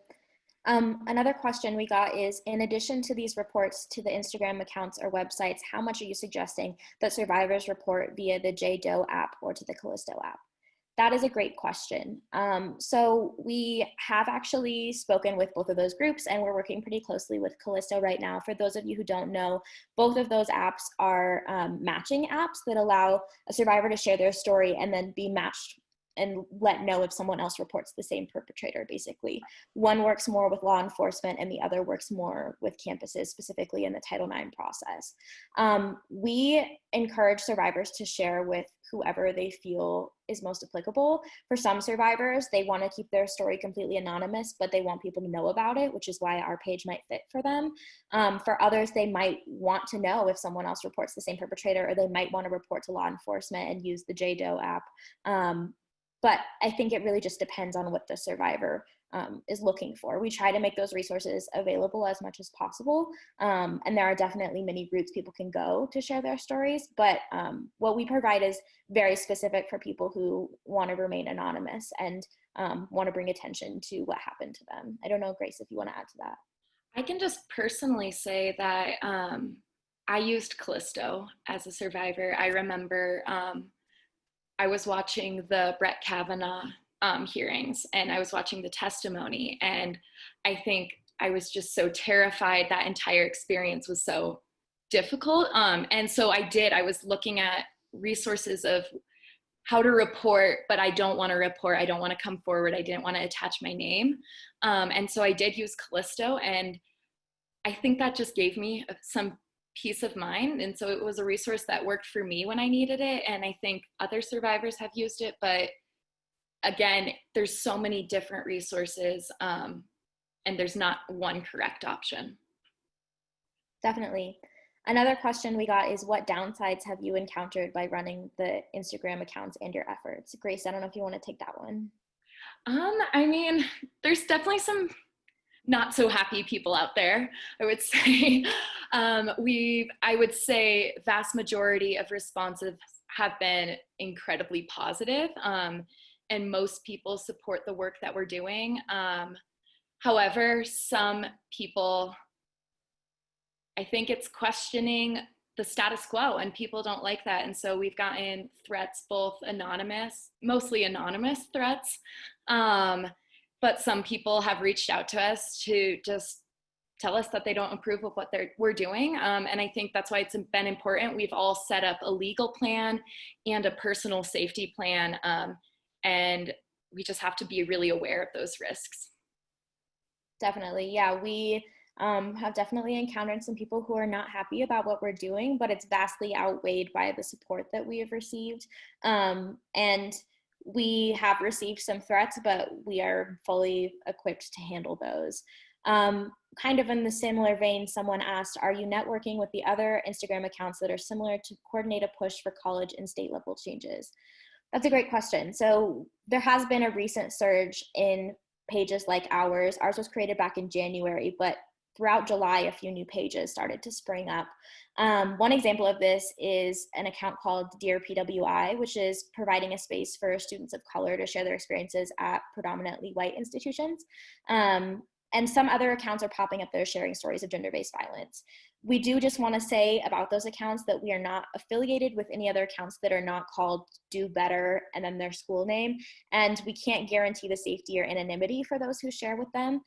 Another question we got is, in addition to these reports to the Instagram accounts or websites, how much are you suggesting that survivors report via the JDoe app or to the Callisto app? That is a great question. So we have actually spoken with both of those groups, and we're working pretty closely with Callisto right now. For those of you who don't know, both of those apps are matching apps that allow a survivor to share their story and then be matched and let know if someone else reports the same perpetrator, basically. One works more with law enforcement and the other works more with campuses, specifically in the Title IX process. We encourage survivors to share with whoever they feel is most applicable. For some survivors, they want to keep their story completely anonymous, but they want people to know about it, which is why our page might fit for them. For others, they might want to know if someone else reports the same perpetrator, or they might want to report to law enforcement and use the JDoe app. But I think it really just depends on what the survivor is looking for. We try to make those resources available as much as possible. And there are definitely many routes people can go to share their stories, but what we provide is very specific for people who want to remain anonymous and want to bring attention to what happened to them. I don't know, Grace, if you want to add to that.
I can just personally say that I used Callisto as a survivor. I remember I was watching the Brett Kavanaugh hearings, and I was watching the testimony, and I think I was just so terrified. That entire experience was so difficult. And so I was looking at resources of how to report, but I don't want to report. I don't want to come forward. I didn't want to attach my name. And so I did use Callisto, and I think that just gave me some peace of mind. And so it was a resource that worked for me when I needed it. And I think other survivors have used it, but again, there's so many different resources, and there's not one correct option.
Definitely. Another question we got is, what downsides have you encountered by running the Instagram accounts and your efforts? Grace, I don't know if you want to take that one.
I mean, there's definitely some not so happy people out there, I would say. I would say vast majority of responses have been incredibly positive, and most people support the work that we're doing. However, some people, I think it's questioning the status quo, and people don't like that. And so we've gotten threats, both anonymous, mostly anonymous threats, but some people have reached out to us to just tell us that they don't approve of what we're doing. And I think that's why it's been important. We've all set up a legal plan and a personal safety plan. And we just have to be really aware of those risks.
Definitely. Yeah, we have definitely encountered some people who are not happy about what we're doing, but it's vastly outweighed by the support that we have received. And we have received some threats, but we are fully equipped to handle those. Kind of in the similar vein, someone asked, are you networking with the other Instagram accounts that are similar to coordinate a push for college and state level changes? That's a great question. So there has been a recent surge in pages like ours. Ours was created back in January, but throughout July, a few new pages started to spring up. One example of this is an account called Dear PWI, which is providing a space for students of color to share their experiences at predominantly white institutions. And some other accounts are popping up that are sharing stories of gender-based violence. We do just want to say about those accounts that we are not affiliated with any other accounts that are not called Do Better and then their school name. And we can't guarantee the safety or anonymity for those who share with them.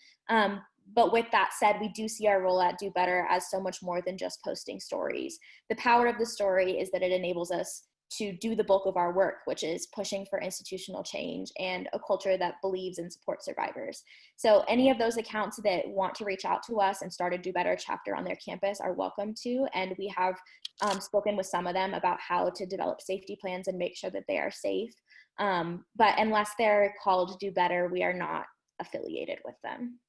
But with that said, we do see our role at Do Better as so much more than just posting stories. The power of the story is that it enables us to do the bulk of our work, which is pushing for institutional change and a culture that believes and supports survivors. So any of those accounts that want to reach out to us and start a Do Better chapter on their campus are welcome to. And we have spoken with some of them about how to develop safety plans and make sure that they are safe. But unless they're called Do Better, we are not affiliated with them.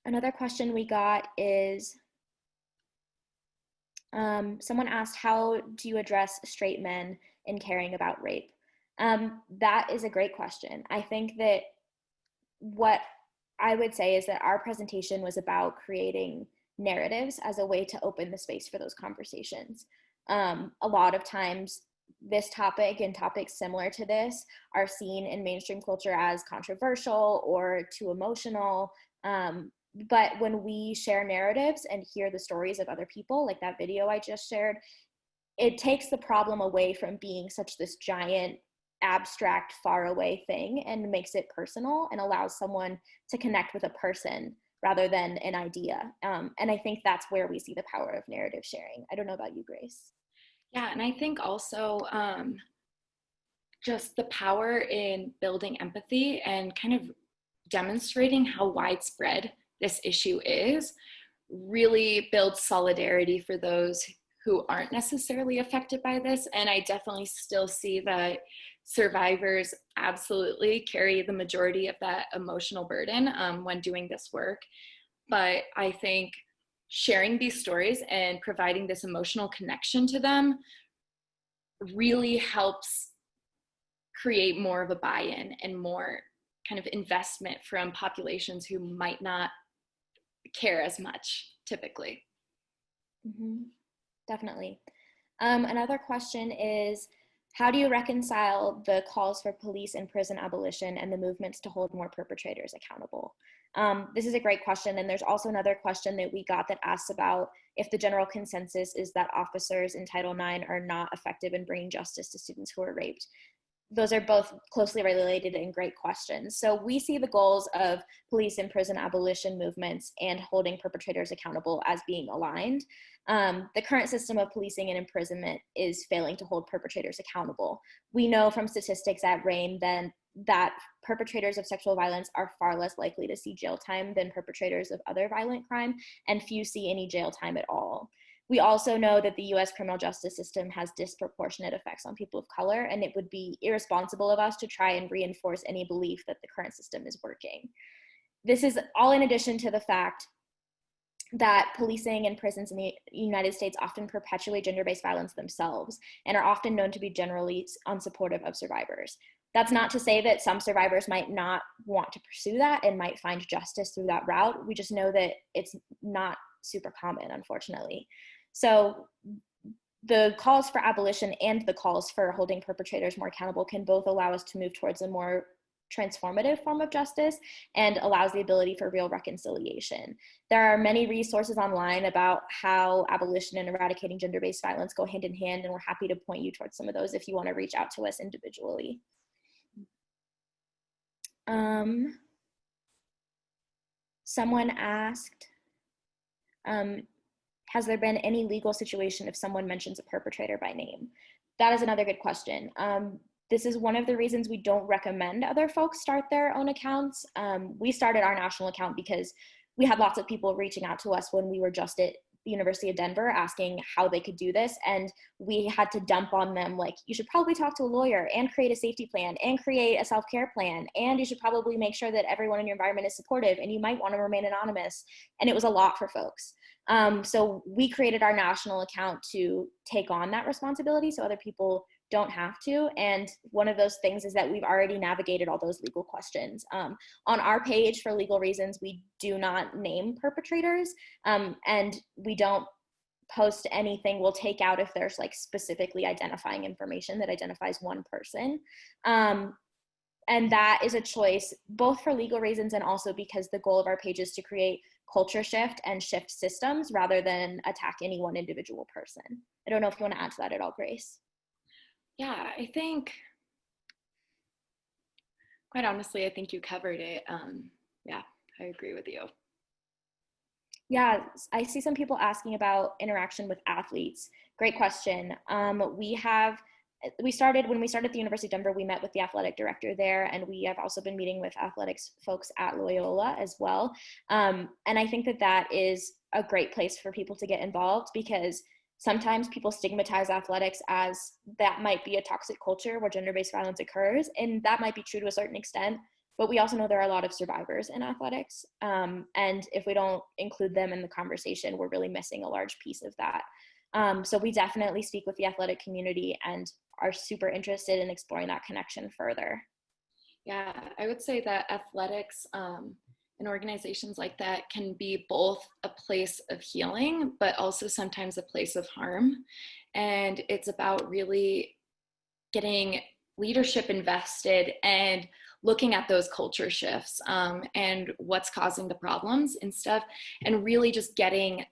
Another question we got is, someone asked, how do you address straight men in caring about rape? That is a great question. I think that what I would say is that our presentation was about creating narratives as a way to open the space for those conversations. A lot of times this topic and topics similar to this are seen in mainstream culture as controversial or too emotional. But when we share narratives and hear the stories of other people, like that video I just shared, it takes the problem away from being such this giant, abstract, far away thing and makes it personal and allows someone to connect with a person rather than an idea. And I think that's where we see the power of narrative sharing. I don't know about you, Grace.
Yeah, and I think also just the power in building empathy and kind of demonstrating how widespread this issue is really builds solidarity for those who aren't necessarily affected by this. And I definitely still see that survivors absolutely carry the majority of that emotional burden when doing this work. But I think sharing these stories and providing this emotional connection to them really helps create more of a buy-in and more kind of investment from populations who might not care as much typically.
Mm-hmm. Definitely. Another question is, how do you reconcile the calls for police and prison abolition and the movements to hold more perpetrators accountable? This is a great question. And there's also another question that we got that asks about if the general consensus is that officers in Title IX are not effective in bringing justice to students who are raped. Those are both closely related and great questions. So we see the goals of police and prison abolition movements and holding perpetrators accountable as being aligned. The current system of policing and imprisonment is failing to hold perpetrators accountable. We know from statistics at RAIN then that perpetrators of sexual violence are far less likely to see jail time than perpetrators of other violent crime, and few see any jail time at all. We also know that the US criminal justice system has disproportionate effects on people of color, and it would be irresponsible of us to try and reinforce any belief that the current system is working. This is all in addition to the fact that policing and prisons in the United States often perpetuate gender-based violence themselves and are often known to be generally unsupportive of survivors. That's not to say that some survivors might not want to pursue that and might find justice through that route. We just know that it's not super common, unfortunately. So the calls for abolition and the calls for holding perpetrators more accountable can both allow us to move towards a more transformative form of justice and allows the ability for real reconciliation. There are many resources online about how abolition and eradicating gender-based violence go hand in hand, and we're happy to point you towards some of those if you want to reach out to us individually. Someone asked, has there been any legal situation if someone mentions a perpetrator by name? That is another good question. This is one of the reasons we don't recommend other folks start their own accounts. We started our national account because we had lots of people reaching out to us when we were just at the University of Denver asking how they could do this. And we had to dump on them like, you should probably talk to a lawyer and create a safety plan and create a self-care plan. And you should probably make sure that everyone in your environment is supportive and you might want to remain anonymous. And it was a lot for folks. So we created our national account to take on that responsibility so other people don't have to. And one of those things is that we've already navigated all those legal questions. On our page, for legal reasons, we do not name perpetrators, and we don't post anything we'll take out if there's like specifically identifying information that identifies one person. And that is a choice both for legal reasons and also because the goal of our page is to create culture shift and shift systems rather than attack any one individual person. I don't know if you want to add to that at all, Grace.
Yeah, I think, quite honestly, I think you covered it. Yeah, I agree with you.
Yeah, I see some people asking about interaction with athletes. Great question. When we started at the University of Denver, we met with the athletic director there, and we have also been meeting with athletics folks at Loyola as well. And I think that is a great place for people to get involved because sometimes people stigmatize athletics as that might be a toxic culture where gender-based violence occurs, and that might be true to a certain extent, but we also know there are a lot of survivors in athletics, and if we don't include them in the conversation, we're really missing a large piece of that. So we definitely speak with the athletic community and are super interested in exploring that connection further.
Yeah, I would say that athletics and organizations like that can be both a place of healing, but also sometimes a place of harm. And it's about really getting leadership invested and looking at those culture shifts and what's causing the problems and stuff, and really just getting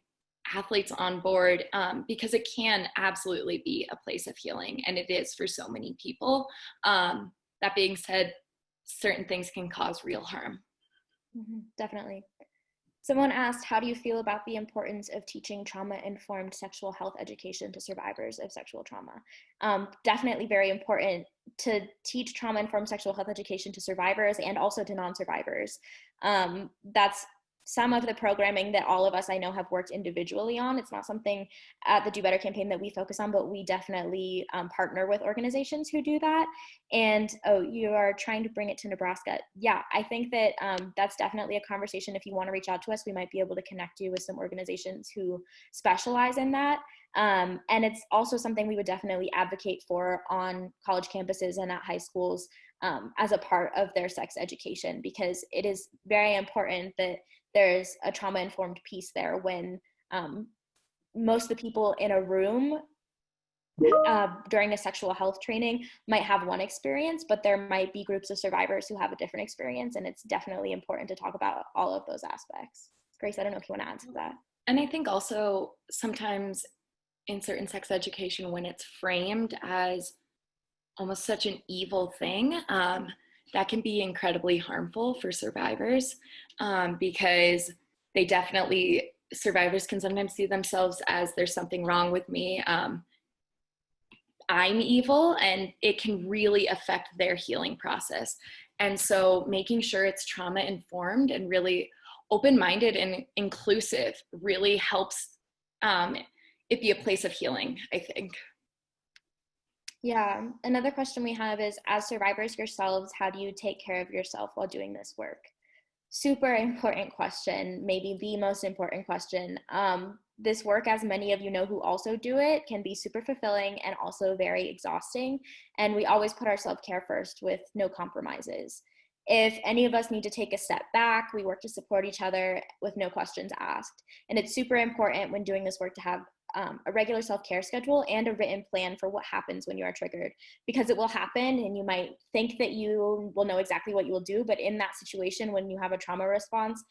athletes on board because it can absolutely be a place of healing, and it is for so many people. That being said, certain things can cause real harm.
Definitely. Someone asked, how do you feel about the importance of teaching trauma-informed sexual health education to survivors of sexual trauma? Definitely very important to teach trauma-informed sexual health education to survivors and also to non-survivors. That's some of the programming that all of us I know have worked individually on. It's not something at the Do Better campaign that we focus on, but we definitely partner with organizations who do that. And, oh, you are trying to bring it to Nebraska. Yeah, I think that that's definitely a conversation. If you want to reach out to us, we might be able to connect you with some organizations who specialize in that. And it's also something we would definitely advocate for on college campuses and at high schools as a part of their sex education, because it is very important that there's a trauma-informed piece there when most of the people in a room during a sexual health training might have one experience, but there might be groups of survivors who have a different experience, and it's definitely important to talk about all of those aspects. Grace, I don't know if you want to add to that.
And I think also sometimes in certain sex education, when it's framed as almost such an evil thing, that can be incredibly harmful for survivors because survivors can sometimes see themselves as there's something wrong with me. I'm evil, and it can really affect their healing process. And so making sure it's trauma informed and really open-minded and inclusive really helps it be a place of healing, I think.
Yeah, another question we have is, as survivors yourselves, how do you take care of yourself while doing this work? Super important question, maybe the most important question. This work, as many of you know who also do it, can be super fulfilling and also very exhausting. And we always put our self-care first with no compromises. If any of us need to take a step back, we work to support each other with no questions asked. And it's super important when doing this work to have a regular self-care schedule and a written plan for what happens when you are triggered, because it will happen and you might think that you will know exactly what you will do, but in that situation when you have a trauma response,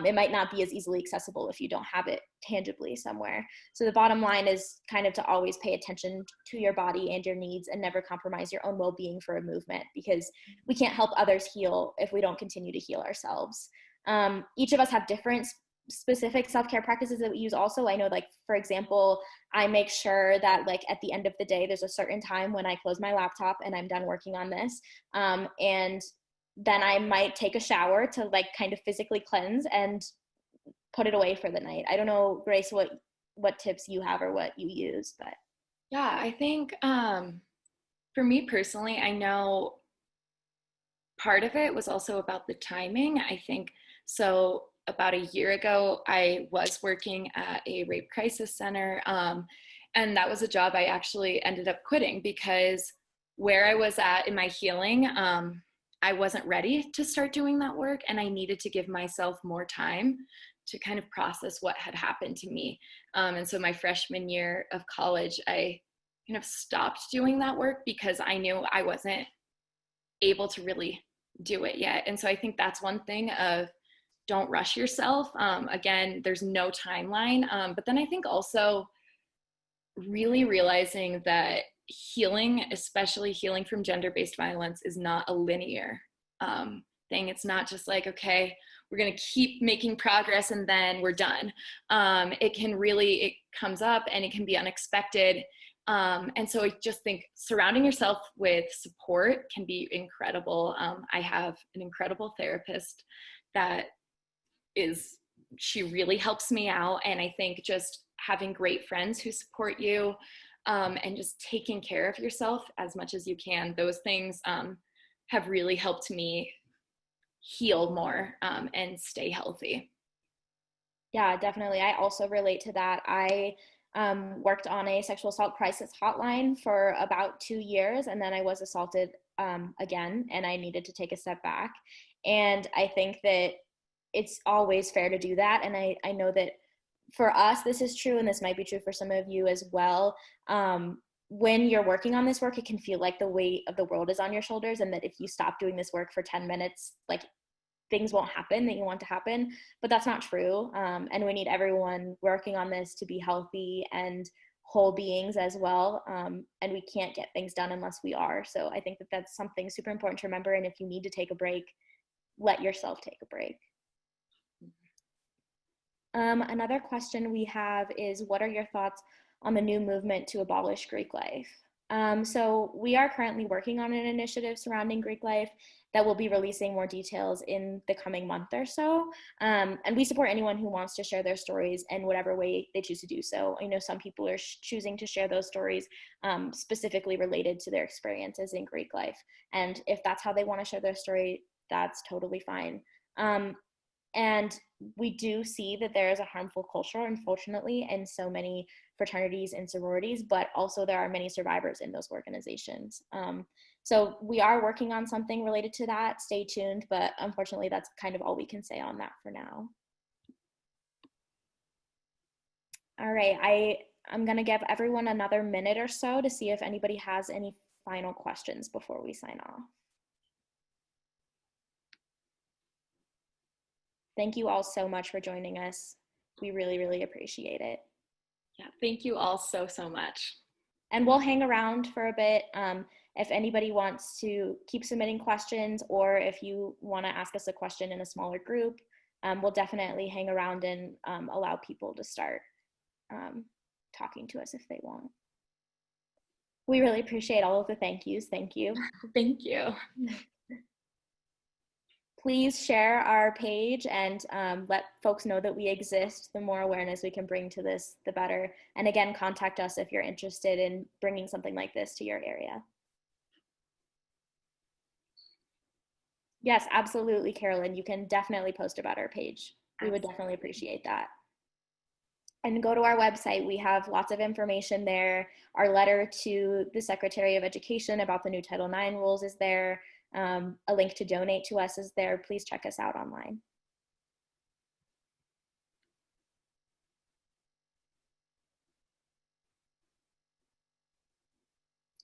it might not be as easily accessible if you don't have it tangibly somewhere. So the bottom line is kind of to always pay attention to your body and your needs and never compromise your own well-being for a movement, because we can't help others heal if we don't continue to heal ourselves. Each of us have different specific self-care practices that we use also. I know, like, for example, I make sure that, like, at the end of the day, there's a certain time when I close my laptop and I'm done working on this. And then I might take a shower to, like, kind of physically cleanse and put it away for the night. I don't know, Grace, what tips you have or what you use, but.
Yeah, I think for me personally, I know part of it was also about the timing, I think. So about a year ago, I was working at a rape crisis center, and that was a job I actually ended up quitting because where I was at in my healing, I wasn't ready to start doing that work, and I needed to give myself more time to kind of process what had happened to me. And so my freshman year of college, I kind of stopped doing that work because I knew I wasn't able to really do it yet. And so I think that's one thing of don't rush yourself. Again, there's no timeline. But then I think also really realizing that healing, especially healing from gender-based violence, is not a linear thing. It's not just like, okay, we're going to keep making progress and then we're done. It comes up and it can be unexpected. And so I just think surrounding yourself with support can be incredible. I have an incredible therapist she really helps me out. And I think just having great friends who support you and just taking care of yourself as much as you can, those things have really helped me heal more and stay healthy.
Yeah, definitely. I also relate to that. I worked on a sexual assault crisis hotline for about 2 years, and then I was assaulted again, and I needed to take a step back. And I think that it's always fair to do that. And I know that for us, this is true, and this might be true for some of you as well. when you're working on this work, it can feel like the weight of the world is on your shoulders, and that if you stop doing this work for 10 minutes, like things won't happen that you want to happen. But that's not true. And we need everyone working on this to be healthy and whole beings as well. And we can't get things done unless we are. So I think that that's something super important to remember. And if you need to take a break, let yourself take a break. Another question we have is, what are your thoughts on the new movement to abolish Greek life? So we are currently working on an initiative surrounding Greek life that will be releasing more details in the coming month or so. And we support anyone who wants to share their stories in whatever way they choose to do so. I know some people are choosing to share those stories specifically related to their experiences in Greek life. And if that's how they want to share their story, that's totally fine. And we do see that there is a harmful culture, unfortunately, in so many fraternities and sororities, but also there are many survivors in those organizations. So we are working on something related to that. Stay tuned, but unfortunately, that's kind of all we can say on that for now. All right, I'm gonna give everyone another minute or so to see if anybody has any final questions before we sign off. Thank you all so much for joining us. We really, really appreciate it.
Yeah, thank you all so much.
And we'll hang around for a bit. If anybody wants to keep submitting questions, or if you want to ask us a question in a smaller group, we'll definitely hang around and allow people to start talking to us if they want. We really appreciate all of the thank yous. Thank you.
Thank you.
Please share our page and let folks know that we exist. The more awareness we can bring to this, the better. And again, contact us if you're interested in bringing something like this to your area. Yes, absolutely, Carolyn. You can definitely post about our page. We would definitely appreciate that. And go to our website. We have lots of information there. Our letter to the Secretary of Education about the new Title IX rules is there. A link to donate to us is there. Please check us out online.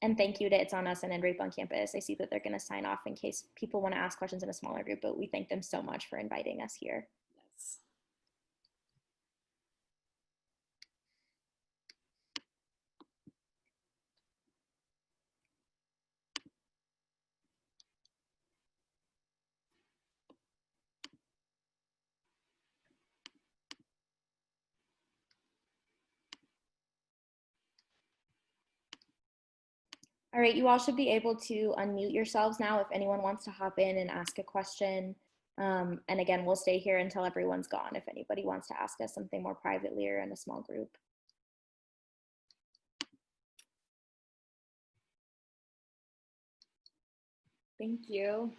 And thank you to It's On Us and Rape on Campus. I see that they're going to sign off in case people want to ask questions in a smaller group, but we thank them so much for inviting us here.
Yes.
All right, you all should be able to unmute yourselves now if anyone wants to hop in and ask a question. And again, we'll stay here until everyone's gone if anybody wants to ask us something more privately or in a small group.
Thank you.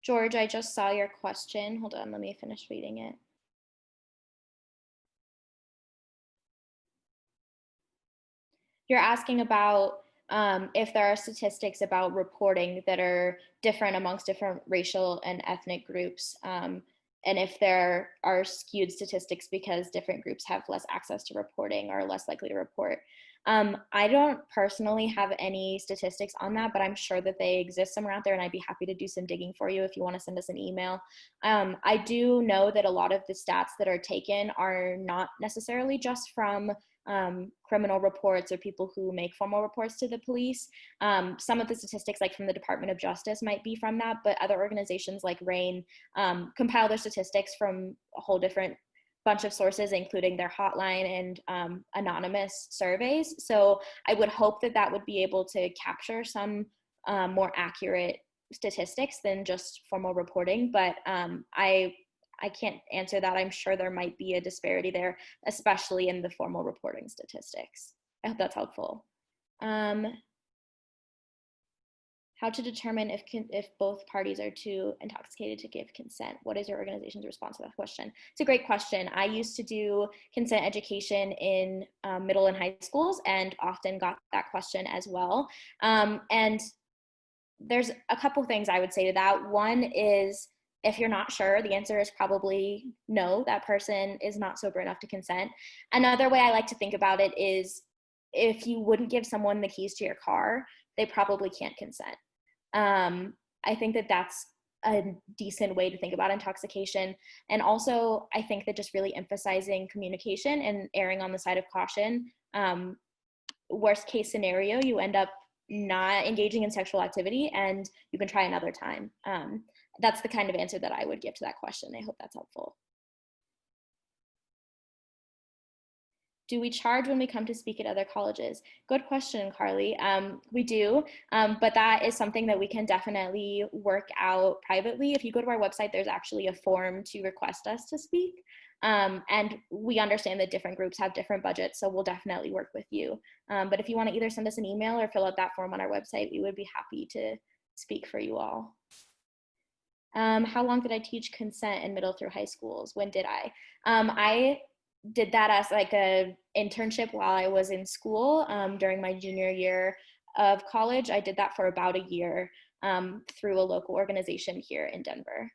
George, I just saw your question. Hold on, let me finish reading it. You're asking about if there are statistics about reporting that are different amongst different racial and ethnic groups, and if there are skewed statistics because different groups have less access to reporting or are less likely to report. I don't personally have any statistics on that, but I'm sure that they exist somewhere out there, and I'd be happy to do some digging for you if you want to send us an email. I do know that a lot of the stats that are taken are not necessarily just from criminal reports or people who make formal reports to the police. Some of the statistics, like from the Department of Justice, might be from that, but other organizations like RAIN compile their statistics from a whole different bunch of sources, including their hotline and anonymous surveys. So I would hope that that would be able to capture some more accurate statistics than just formal reporting, but I can't answer that. I'm sure there might be a disparity there, especially in the formal reporting statistics. I hope that's helpful. How to determine if both parties are too intoxicated to give consent? What is your organization's response to that question? It's a great question. I used to do consent education in middle and high schools and often got that question as well. And there's a couple things I would say to that. One is, if you're not sure, the answer is probably no, that person is not sober enough to consent. Another way I like to think about it is, if you wouldn't give someone the keys to your car, they probably can't consent. I think that that's a decent way to think about intoxication. And also, I think that just really emphasizing communication and erring on the side of caution. Worst case scenario, you end up not engaging in sexual activity and you can try another time. That's the kind of answer that I would give to that question. I hope that's helpful. Do we charge when we come to speak at other colleges? Good question, Carly. We do, but that is something that we can definitely work out privately. If you go to our website, there's actually a form to request us to speak. And we understand that different groups have different budgets, so we'll definitely work with you. But if you want to either send us an email or fill out that form on our website, we would be happy to speak for you all. How long did I teach consent in middle through high schools? When did I? I did that as like a internship while I was in school during my junior year of college. I did that for about a year through a local organization here in Denver.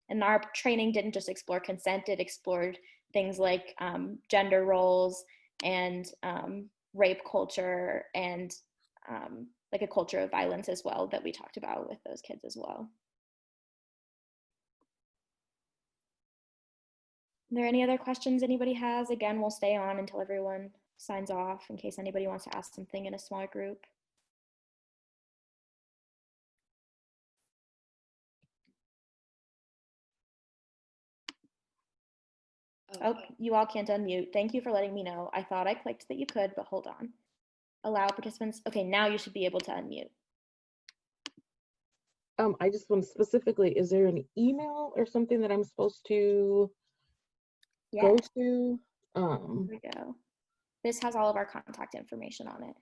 And our training didn't just explore consent, it explored things like gender roles and rape culture and like a culture of violence as well that we talked about with those kids as well. Are there any other questions anybody has? Again, we'll stay on until everyone signs off in case anybody wants to ask something in a smaller group. Oh, you all can't unmute. Thank you for letting me know. I thought I clicked that you could, but hold on. Allow participants. Okay, now you should be able to unmute.
I just want specifically, is there an email or something that I'm supposed to go to?
Here we go. This has all of our contact information on it.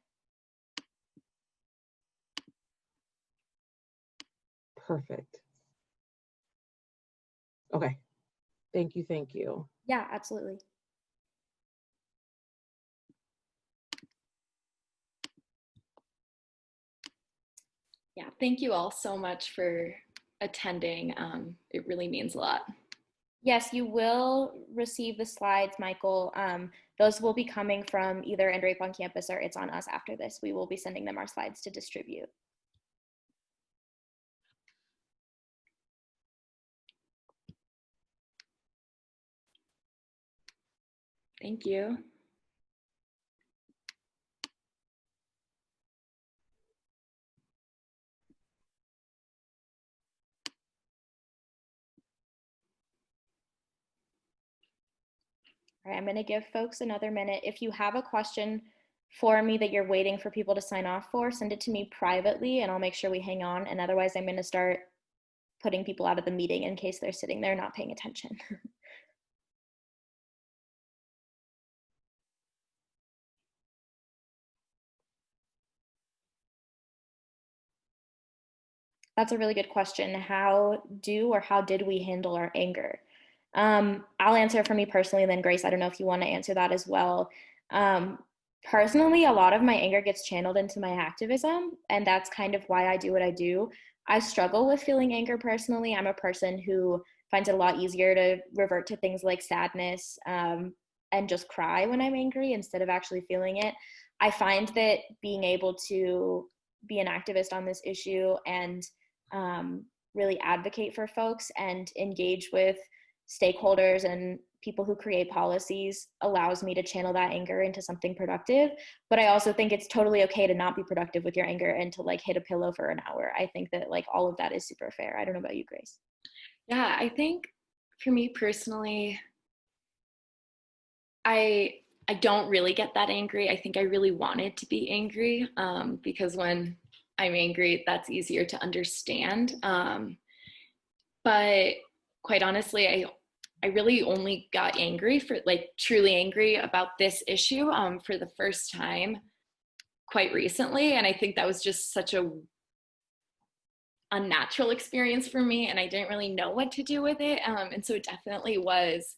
Perfect. Okay. Thank you. Thank you.
Yeah, absolutely.
Yeah, thank you all so much for attending. It really means a lot.
Yes, you will receive the slides, Michael. Those will be coming from either End Rape on Campus or It's on Us after this. We will be sending them our slides to distribute.
Thank you.
All right, I'm going to give folks another minute. If you have a question for me that you're waiting for people to sign off for, send it to me privately and I'll make sure we hang on. And otherwise, I'm going to start putting people out of the meeting in case they're sitting there not paying attention. That's a really good question. How did we handle our anger? I'll answer for me personally, and then Grace, I don't know if you want to answer that as well. Personally, a lot of my anger gets channeled into my activism, and that's kind of why I do what I do. I struggle with feeling anger personally. I'm a person who finds it a lot easier to revert to things like sadness and just cry when I'm angry instead of actually feeling it. I find that being able to be an activist on this issue and really advocate for folks and engage with stakeholders and people who create policies allows me to channel that anger into something productive. But I also think it's totally okay to not be productive with your anger and to like hit a pillow for an hour. I think that like all of that is super fair. I don't know about you, Grace.
Yeah, I think for me personally, I don't really get that angry. I think I really wanted to be angry because when I'm angry, that's easier to understand. But quite honestly, I really only got angry for like truly angry about this issue for the first time quite recently. And I think that was just such a unnatural experience for me, and I didn't really know what to do with it. And so it definitely was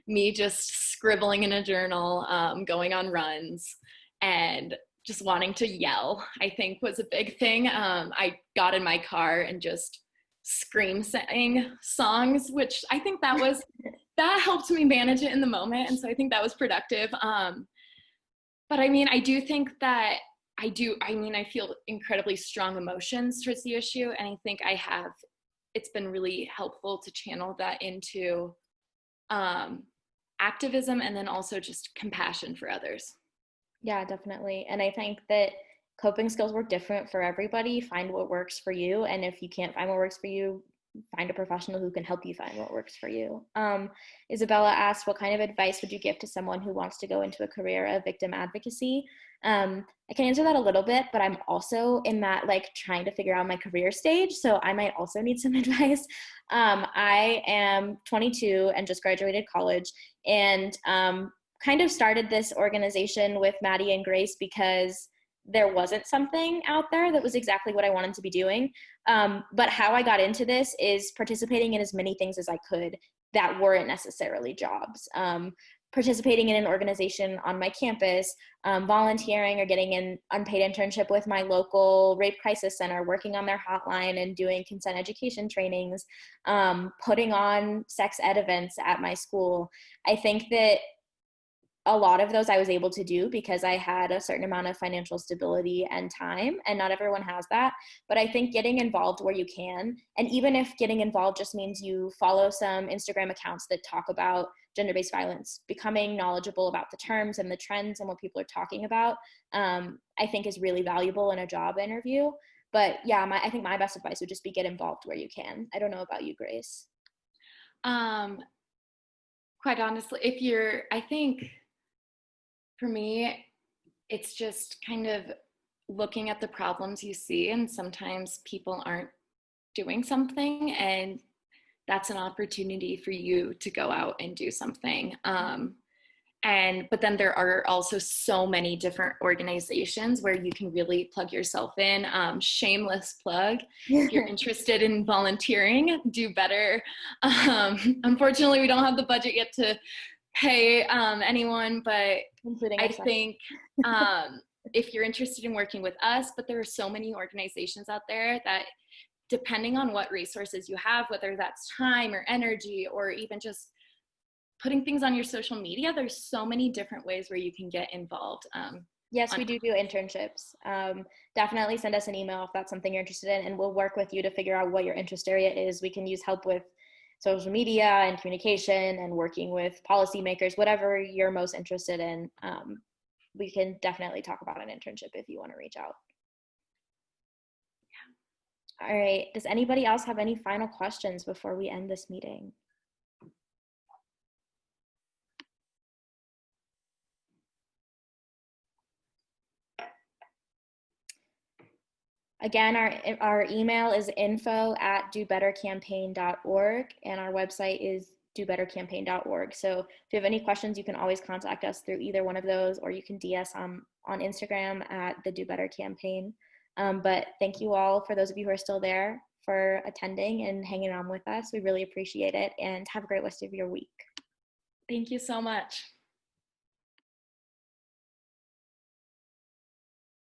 me just scribbling in a journal, going on runs, and just wanting to yell, I think was a big thing. I got in my car and just scream sang songs, which I think that helped me manage it in the moment. And so I think that was productive. But I mean, I do think that I feel incredibly strong emotions towards the issue. And I think it's been really helpful to channel that into activism, and then also just compassion for others.
Yeah, definitely. And I think that coping skills work different for everybody. Find what works for you. And if you can't find what works for you, find a professional who can help you find what works for you. Isabella asked, what kind of advice would you give to someone who wants to go into a career of victim advocacy? I can answer that a little bit, but I'm also in that like trying to figure out my career stage. So I might also need some advice. I am 22 and just graduated college, and kind of started this organization with Maddie and Grace because there wasn't something out there that was exactly what I wanted to be doing. But how I got into this is participating in as many things as I could that weren't necessarily jobs. Participating in an organization on my campus, volunteering or getting an unpaid internship with my local rape crisis center, working on their hotline and doing consent education trainings, putting on sex ed events at my school. I think that a lot of those I was able to do because I had a certain amount of financial stability and time, and not everyone has that. But I think getting involved where you can, and even if getting involved just means you follow some Instagram accounts that talk about gender-based violence, becoming knowledgeable about the terms and the trends and what people are talking about, I think is really valuable in a job interview. But yeah, I think my best advice would just be get involved where you can. I don't know about you, Grace.
Quite honestly, I think for me, it's just kind of looking at the problems you see, and sometimes people aren't doing something, and that's an opportunity for you to go out and do something. But then there are also so many different organizations where you can really plug yourself in. Shameless plug, if you're interested in volunteering, Do Better. Unfortunately, we don't have the budget yet to pay anyone, but I think if you're interested in working with us, but there are so many organizations out there that, depending on what resources you have, whether that's time or energy or even just putting things on your social media, there's so many different ways where you can get involved.
Yes, we do internships. Definitely send us an email if that's something you're interested in, and we'll work with you to figure out what your interest area is. We can use help with social media and communication and working with policymakers, whatever you're most interested in. We can definitely talk about an internship if you want to reach out. Yeah. All right. Does anybody else have any final questions before we end this meeting? Again, our email is info@dobettercampaign.org, and our website is dobettercampaign.org. So if you have any questions, you can always contact us through either one of those, or you can DS on Instagram at the Do Better Campaign. But thank you all, for those of you who are still there, for attending and hanging on with us. We really appreciate it, and have a great rest of your week.
Thank you so much.